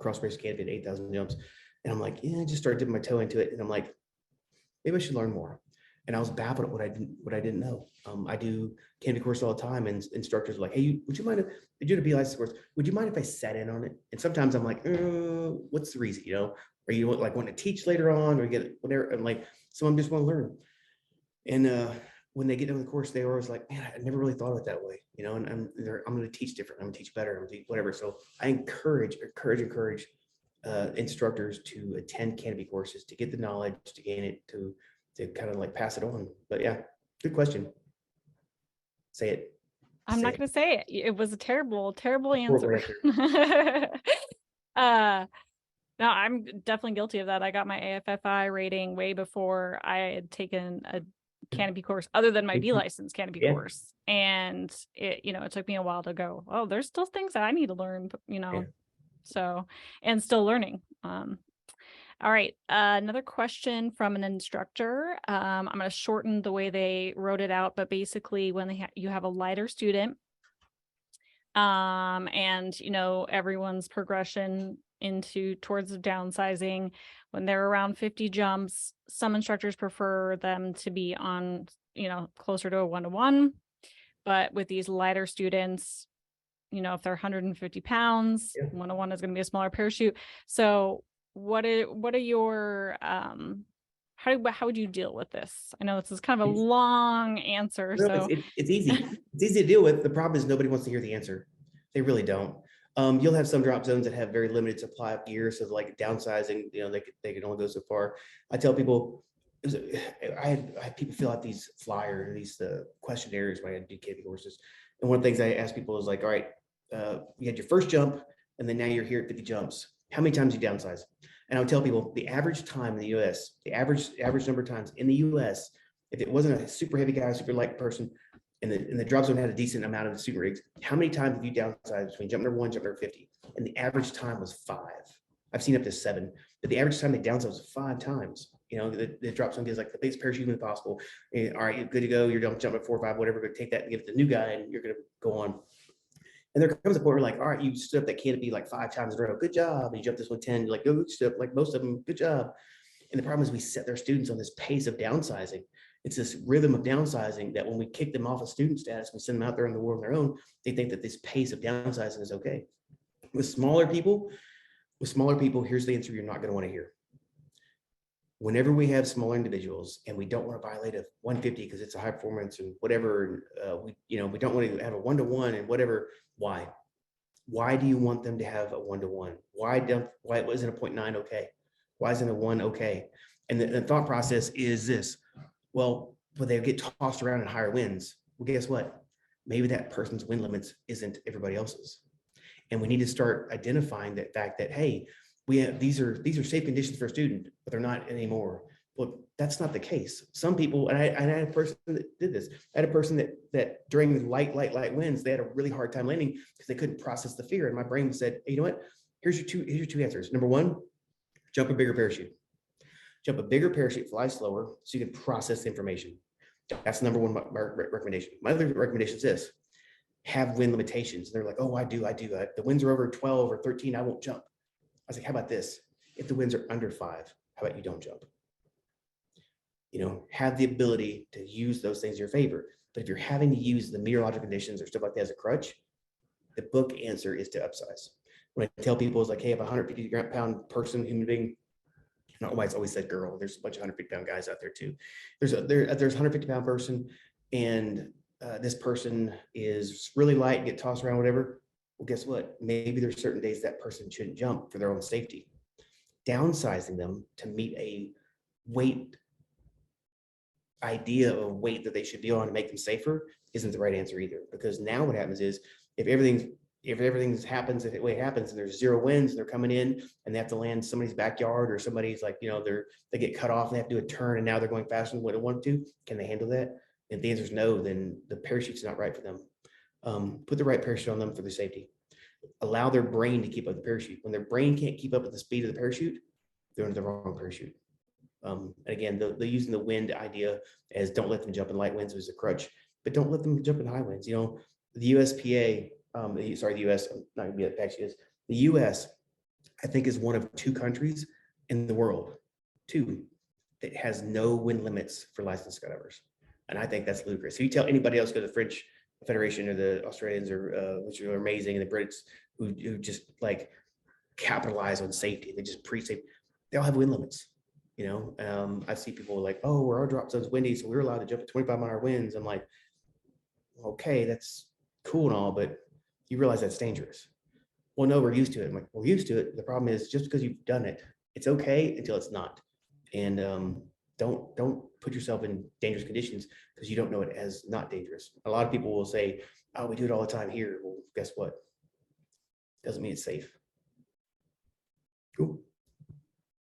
cross brace canopy at 8,000 jumps, and I'm like, yeah, I just started dipping my toe into it, and I'm like, maybe I should learn more. And I was baffled at what I didn't know. I do canopy course all the time, and instructors are like, hey, would you mind if I do the B license course? Would you mind if I sat in on it? And sometimes I'm like, what's the reason? Or you want to teach later on, or get whatever? I'm like, someone just want to learn. And when they get into the course, they were always like, man, I never really thought of it that way, and I'm going to teach different. I'm going to teach better. I'm going to teach whatever. So I encourage instructors to attend canopy courses, to get the knowledge, to gain it, to kind of like pass it on. But yeah, good question. Say it. I'm not going to say it. It was a terrible answer. No, I'm definitely guilty of that. I got my AFFI rating way before I had taken a canopy course other than my B license canopy course. And it took me a while to go, oh, there's still things that I need to learn, so, and still learning. All right. Another question from an instructor. I'm going to shorten the way they wrote it out, but basically when you have a lighter student, and everyone's progression towards the downsizing, when they're around 50 jumps, some instructors prefer them to be on, closer to a 1-to-1, but with these lighter students, if they're 150 pounds, Yeah. 101 is going to be a smaller parachute. So what are your, how would you deal with this? I know this is kind of a It's- long answer. No, So it's easy. It's easy to deal with. The problem is nobody wants to hear the answer. They really don't. You'll have some drop zones that have very limited supply of gear. So like downsizing, they can only go so far. I tell people, I had people fill out these flyers, these questionnaires when I do camping courses. And one of the things I ask people is like, all right, you had your first jump, and then now you're here at 50 jumps. How many times you downsize? And I would tell people the average time in the US, the average number of times in the US, if it wasn't a super heavy guy, super light person, and the drop zone had a decent amount of super rigs, how many times have you downsized between jump number 1, jump number 50? And the average time was 5. I've seen up to 7, but the average time they downsized was 5 times. The drop zone gives like the biggest parachute as possible. And, all right, you're good to go. You're done jump at 4 or 5, whatever. Go take that and give it to the new guy, and you're gonna go on. And there comes a point where like, all right, you stood up that canopy like 5 times in a row. Good job. And you jump this one 10. You're like, go stood up like most of them. Good job. And the problem is we set their students on this pace of downsizing. It's this rhythm of downsizing that when we kick them off of student status, we send them out there in the world on their own, they think that this pace of downsizing is okay. With smaller people, here's the answer you're not going to want to hear. Whenever we have smaller individuals and we don't want to violate a 150 because it's a high performance and whatever, we don't want to have a 1-to-1 and whatever. Why do you want them to have a 1-to-1? Why wasn't a 0.9 okay? Why isn't a 1 okay? And the thought process is this. Well, they get tossed around in higher winds. Well, guess what? Maybe that person's wind limits isn't everybody else's. And we need to start identifying that fact that, hey, these are safe conditions for a student, but they're not anymore. Well, that's not the case. Some people, and I had a person that did this. I had a person that during light winds, they had a really hard time landing because they couldn't process the fear. And my brain said, hey, you know what? Here's your two answers. Number 1, jump a bigger parachute. Jump a bigger parachute, fly slower, so you can process the information. That's the number 1 recommendation. My other recommendation is this: have wind limitations. And they're like, oh, I do. If the winds are over 12 or 13, I won't jump. I was like, how about this? If the winds are under 5, how about you don't jump? Have the ability to use those things in your favor. But if you're having to use the meteorological conditions or stuff like that as a crutch, the book answer is to upsize. When I tell people, it's like, hey, if a 150-pound person, human being, not why it's always said girl. There's a bunch of 150-pound guys out there too. There's a 150-pound person, and this person is really light, get tossed around, whatever. Well, guess what? Maybe there's certain days that person shouldn't jump for their own safety. Downsizing them to meet a weight idea of weight that they should be on to make them safer isn't the right answer either. Because now what happens is if everything happens, if it happens and there's 0 winds and they're coming in and they have to land somebody's backyard or somebody's like, they get cut off and they have to do a turn and now they're going faster than what they want to, can they handle that? And if the answer is no, then the parachute's not right for them. Put the right parachute on them for their safety. Allow their brain to keep up the parachute. When their brain can't keep up with the speed of the parachute, they're in the wrong parachute. And again, they're using the wind idea as don't let them jump in light winds as a crutch, but don't let them jump in high winds. The USPA, the US, not gonna be actually is the US, I think, is one of 2 countries in the world, 2, that has no wind limits for licensed skydivers. And I think that's ludicrous. So you tell anybody else, go to the French Federation or the Australians or which are amazing, and the Brits who just like capitalize on safety. They just pre-safe. They all have wind limits. I see people like, oh, our drop zone's windy, so we're allowed to jump at 25-mile winds. I'm like, okay, that's cool and all, but you realize that's dangerous. Well, no, we're used to it. I'm like, we're used to it. The problem is just because you've done it, it's okay until it's not. And don't put yourself in dangerous conditions because you don't know it as not dangerous. A lot of people will say, oh, we do it all the time here. Well, guess what? Doesn't mean it's safe. Cool.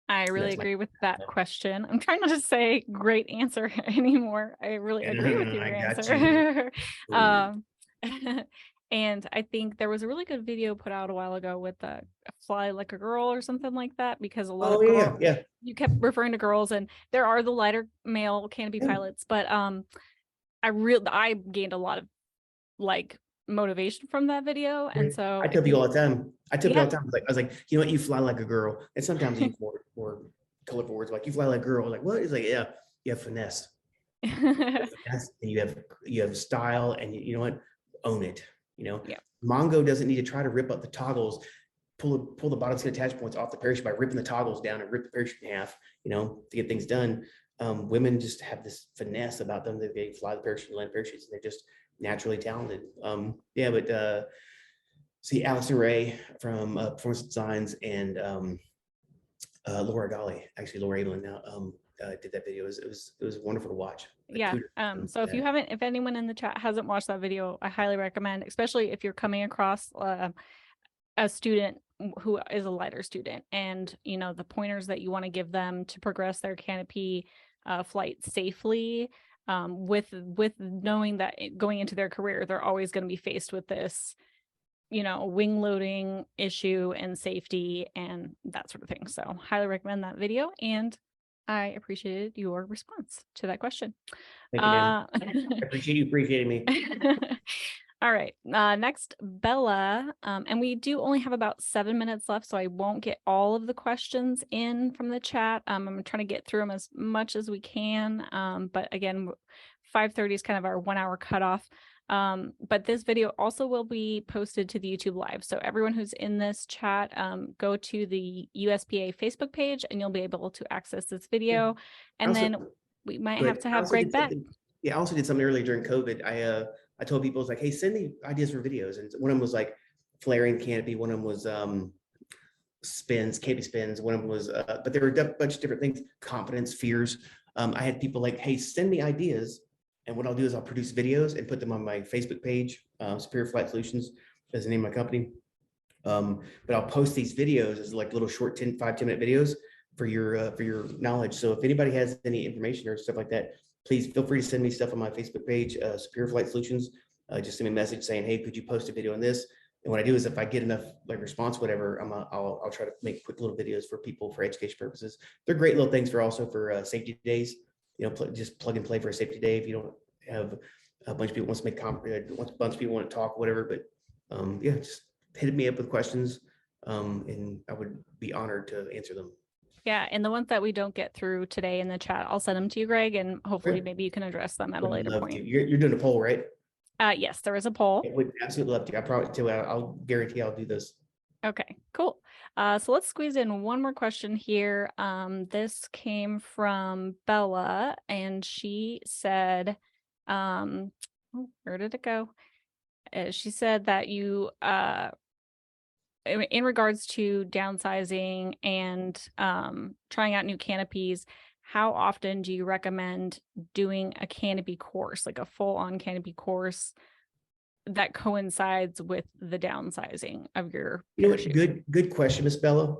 I really agree with that question. I'm trying not to say great answer anymore. I really agree with your answer. And I think there was a really good video put out a while ago with a fly like a girl or something like that, because a lot of girls, you kept referring to girls, and there are the lighter male canopy pilots, but I gained a lot of like motivation from that video. And so I tell people all the time. I was like, you know what, you fly like a girl. And sometimes you more colorful words like you fly like a girl. Like, what? It's like, yeah, you have finesse. You have finesse, and you have style, and you know what? Own it. Yeah. Mongo doesn't need to try to rip up the toggles, pull the bottom skin attach points off the parachute by ripping the toggles down and rip the parachute in half, to get things done. Women just have this finesse about them that they fly the parachute, land parachutes, and they're just naturally talented. See Allison Ray from Performance Designs and Laura Golly, actually Laura Evelyn now did that video. It was wonderful to watch. Yeah. So if if anyone in the chat hasn't watched that video, I highly recommend, especially if you're coming across a student who is a lighter student, and the pointers that you want to give them to progress their canopy flight safely, with knowing that going into their career, they're always going to be faced with this, wing loading issue and safety and that sort of thing. So highly recommend that video, and I appreciated your response to that question. Thank you, I appreciate you appreciating me. All right, next, Bella, and we do only have about 7 minutes left, so I won't get all of the questions in from the chat. I'm trying to get through them as much as we can, but again, 5:30 is kind of our 1 hour cutoff. But this video also will be posted to the YouTube Live. So everyone who's in this chat, go to the USPA Facebook page and you'll be able to access this video. And then we might have to have Greg back. Yeah, I also did something earlier during COVID. I told people, it's like, hey, send me ideas for videos. And one of them was like flaring canopy. One of them was spins, canopy spins. One of them was, but there were a bunch of different things, confidence, fears. I had people like, hey, send me ideas. And what I'll do is I'll produce videos and put them on my Facebook page, Superior Flight Solutions is the name of my company. But I'll post these videos as like little short 5-10 minute videos for your knowledge. So if anybody has any information or stuff like that, please feel free to send me stuff on my Facebook page, Superior Flight Solutions. Just send me a message saying, hey, could you post a video on this? And what I do is if I get enough like response, whatever, I'll try to make quick little videos for people for education purposes. They're great little things for safety days. Just plug and play for a safety day if you don't have a bunch of people wants to make a bunch of people want to talk, whatever. But yeah, just hit me up with questions, and I would be honored to answer them. Yeah, and the ones that we don't get through today in the chat, I'll send them to you, Greg, and hopefully maybe you can address them at a later point. You're doing a poll, right? Yes, there is a poll. I would absolutely love to. I probably too. I'll guarantee I'll do this. Okay, cool. So let's squeeze in one more question here. This came from Bella, and she said, where did it go? She said that you, in regards to downsizing and trying out new canopies, how often do you recommend doing a canopy course, like a full-on canopy course that coincides with the downsizing of your parachute? Good question, Miss Bella.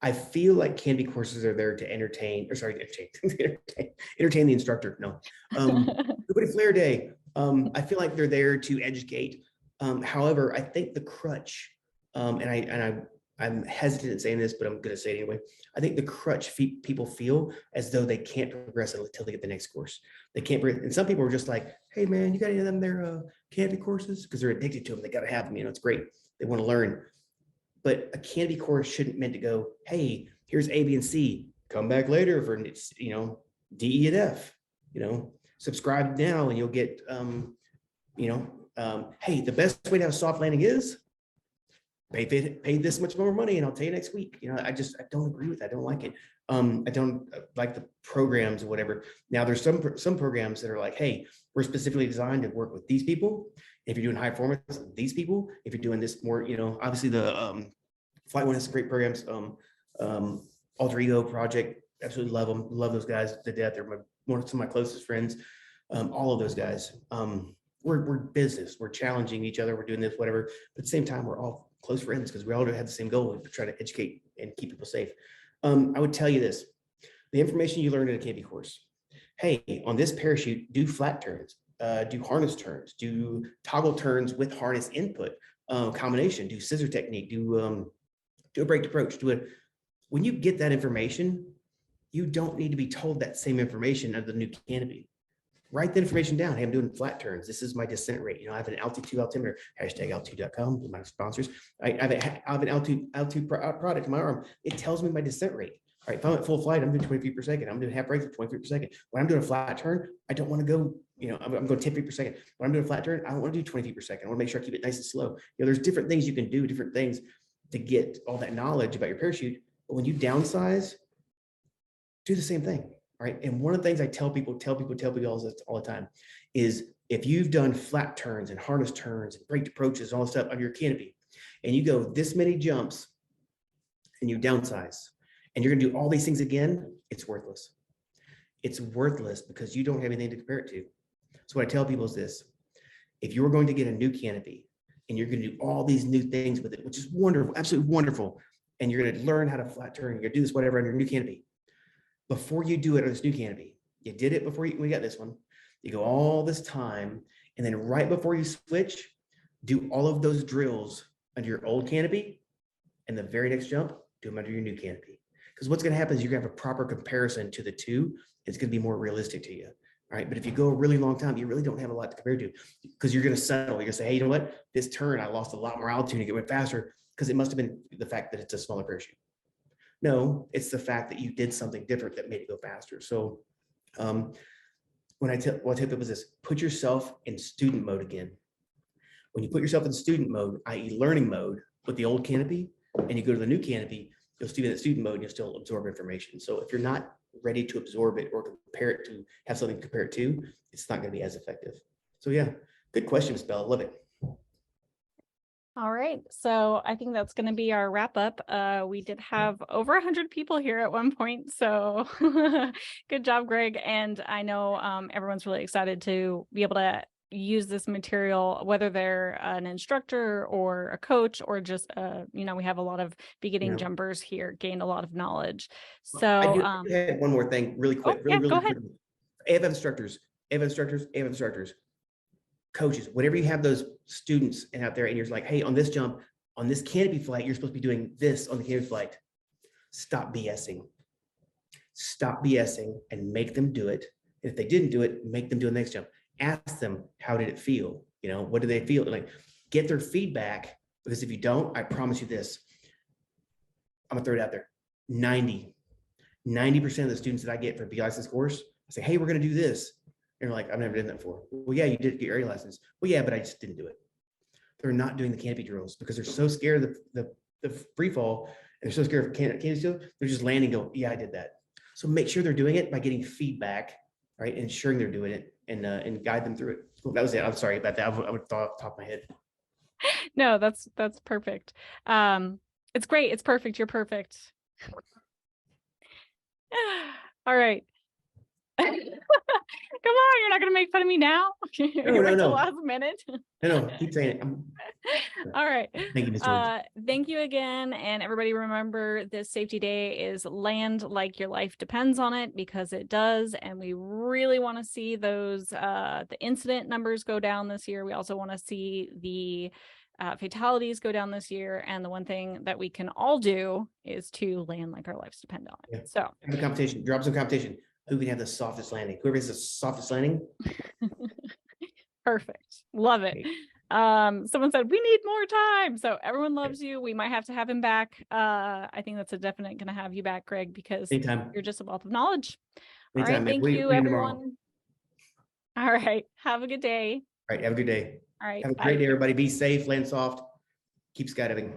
I feel like canopy courses are there to entertain the instructor. No, everybody flare day. I feel like they're there to educate. However, I think the crutch, and I'm hesitant in saying this, but I'm going to say it anyway. I think the crutch people feel as though they can't progress until they get the next course. They can't, and some people are just like, hey man, you got any of them their canopy courses? Because they're addicted to them. They got to have them. It's great. They want to learn. But a canopy course shouldn't meant to go, hey, here's A, B, and C. Come back later for D, E, and F. Subscribe now and you'll get, hey, the best way to have a soft landing is pay this much more money and I'll tell you next week. I don't agree with that. I don't like it. I don't like the programs or whatever. Now there's some programs that are like, hey, we're specifically designed to work with these people. If you're doing high performance, these people, if you're doing this more, obviously the Flight One has some great programs. Alter Ego Project, absolutely love them. Love those guys to death. They're some of my closest friends. All of those guys. We're business. We're challenging each other. We're doing this, whatever. But at the same time, we're all close friends because we all have the same goal to try to educate and keep people safe. I would tell you this, the information you learned in a canopy course. Hey, on this parachute, do flat turns, do harness turns, do toggle turns with harness input, combination, do scissor technique, do a braked approach, when you get that information, you don't need to be told that same information of the new canopy. Write the information down. Hey, I'm doing flat turns. This is my descent rate. I have an altitude altimeter, #altitude.com, my sponsors. I have an altitude product in my arm. It tells me my descent rate. All right, if I'm at full flight, I'm doing 20 feet per second. I'm doing half brakes at 20 feet per second. When I'm doing a flat turn, I don't want to go, I'm going 10 feet per second. When I'm doing a flat turn, I don't want to do 20 feet per second. I want to make sure I keep it nice and slow. There's different things you can do, different things to get all that knowledge about your parachute. But when you downsize, do the same thing, right? And one of the things I tell people all the time is if you've done flat turns and harness turns and braked approaches, all this stuff under your canopy, and you go this many jumps and you downsize and you're gonna do all these things again, it's worthless. It's worthless because you don't have anything to compare it to. So what I tell people is this: if you're going to get a new canopy and you're going to do all these new things with it, which is wonderful, absolutely wonderful, and you're going to learn how to flat turn, you're going to do this, whatever, on your new canopy, before you do it on this new canopy, you did it before we got this one, you go all this time, and then right before you switch, do all of those drills under your old canopy, and the very next jump, do them under your new canopy. Because what's going to happen is you're going to have a proper comparison to the two. It's going to be more realistic to you. All right. But if you go a really long time, you really don't have a lot to compare to, because you're going to settle. You're going to say, hey, you know what? This turn, I lost a lot more altitude to get faster, because it must have been the fact that it's a smaller parachute. No, it's the fact that you did something different that made it go faster. So what I tell people is this: put yourself in student mode again. When you put yourself in student mode, i.e. learning mode, with the old canopy, and you go to the new canopy, you'll still be in student mode and you'll still absorb information. So if you're not ready to absorb it or compare it to, have something to compare it to, it's not going to be as effective. So yeah, good question, Bella. Love it. All right. So I think that's going to be our wrap up. We did have over 100 people here at one point. So good job, Greg. And I know everyone's really excited to be able to use this material, whether they're an instructor or a coach or just, we have a lot of beginning jumpers here, gained a lot of knowledge. So I do have one more thing really quick. Really go ahead. quick. AF instructors, coaches, whenever you have those students out there and you're like, hey, on this jump, on this canopy flight, you're supposed to be doing this on the canopy flight. Stop BSing. Stop BSing and make them do it. And if they didn't do it, make them do the next jump. Ask them, how did it feel? What did they feel? Like, get their feedback, because if you don't, I promise you this, I'm gonna throw it out there. 90% of the students that I get for B license course, I say, hey, we're gonna do this. And they're like, I've never done that before. Well, yeah, you did get your area license. Well, yeah, but I just didn't do it. They're not doing the canopy drills because they're so scared of the free fall, and they're so scared of canopy drill. They're just landing and go, yeah, I did that. So make sure they're doing it by getting feedback, right? And ensuring they're doing it, and guide them through it. Well, that was it. I'm sorry about that. I would thought off the top of my head. No, that's perfect. It's great. It's perfect. You're perfect. All right. Come on, you're not gonna make fun of me now. No. The last minute. No, keep saying it. All right. Thank you, Ms. George. Thank you again. And everybody, remember, this safety day is land like your life depends on it, because it does. And we really want to see those the incident numbers go down this year. We also want to see the fatalities go down this year. And the one thing that we can all do is to land like our lives depend on it. Yeah. So have a competition, drop some competition. Who can have the softest landing? Whoever has the softest landing. Perfect. Love it. Someone said we need more time. So everyone loves you. We might have to have him back. I think that's a definite going to have you back, Greg, because Anytime. you're just a wealth of knowledge. Anytime, all right. Thank you, everyone. All right. Have a good day. All right. Have a good day. All right. Have a great day, everybody. Be safe, land soft, keep skydiving.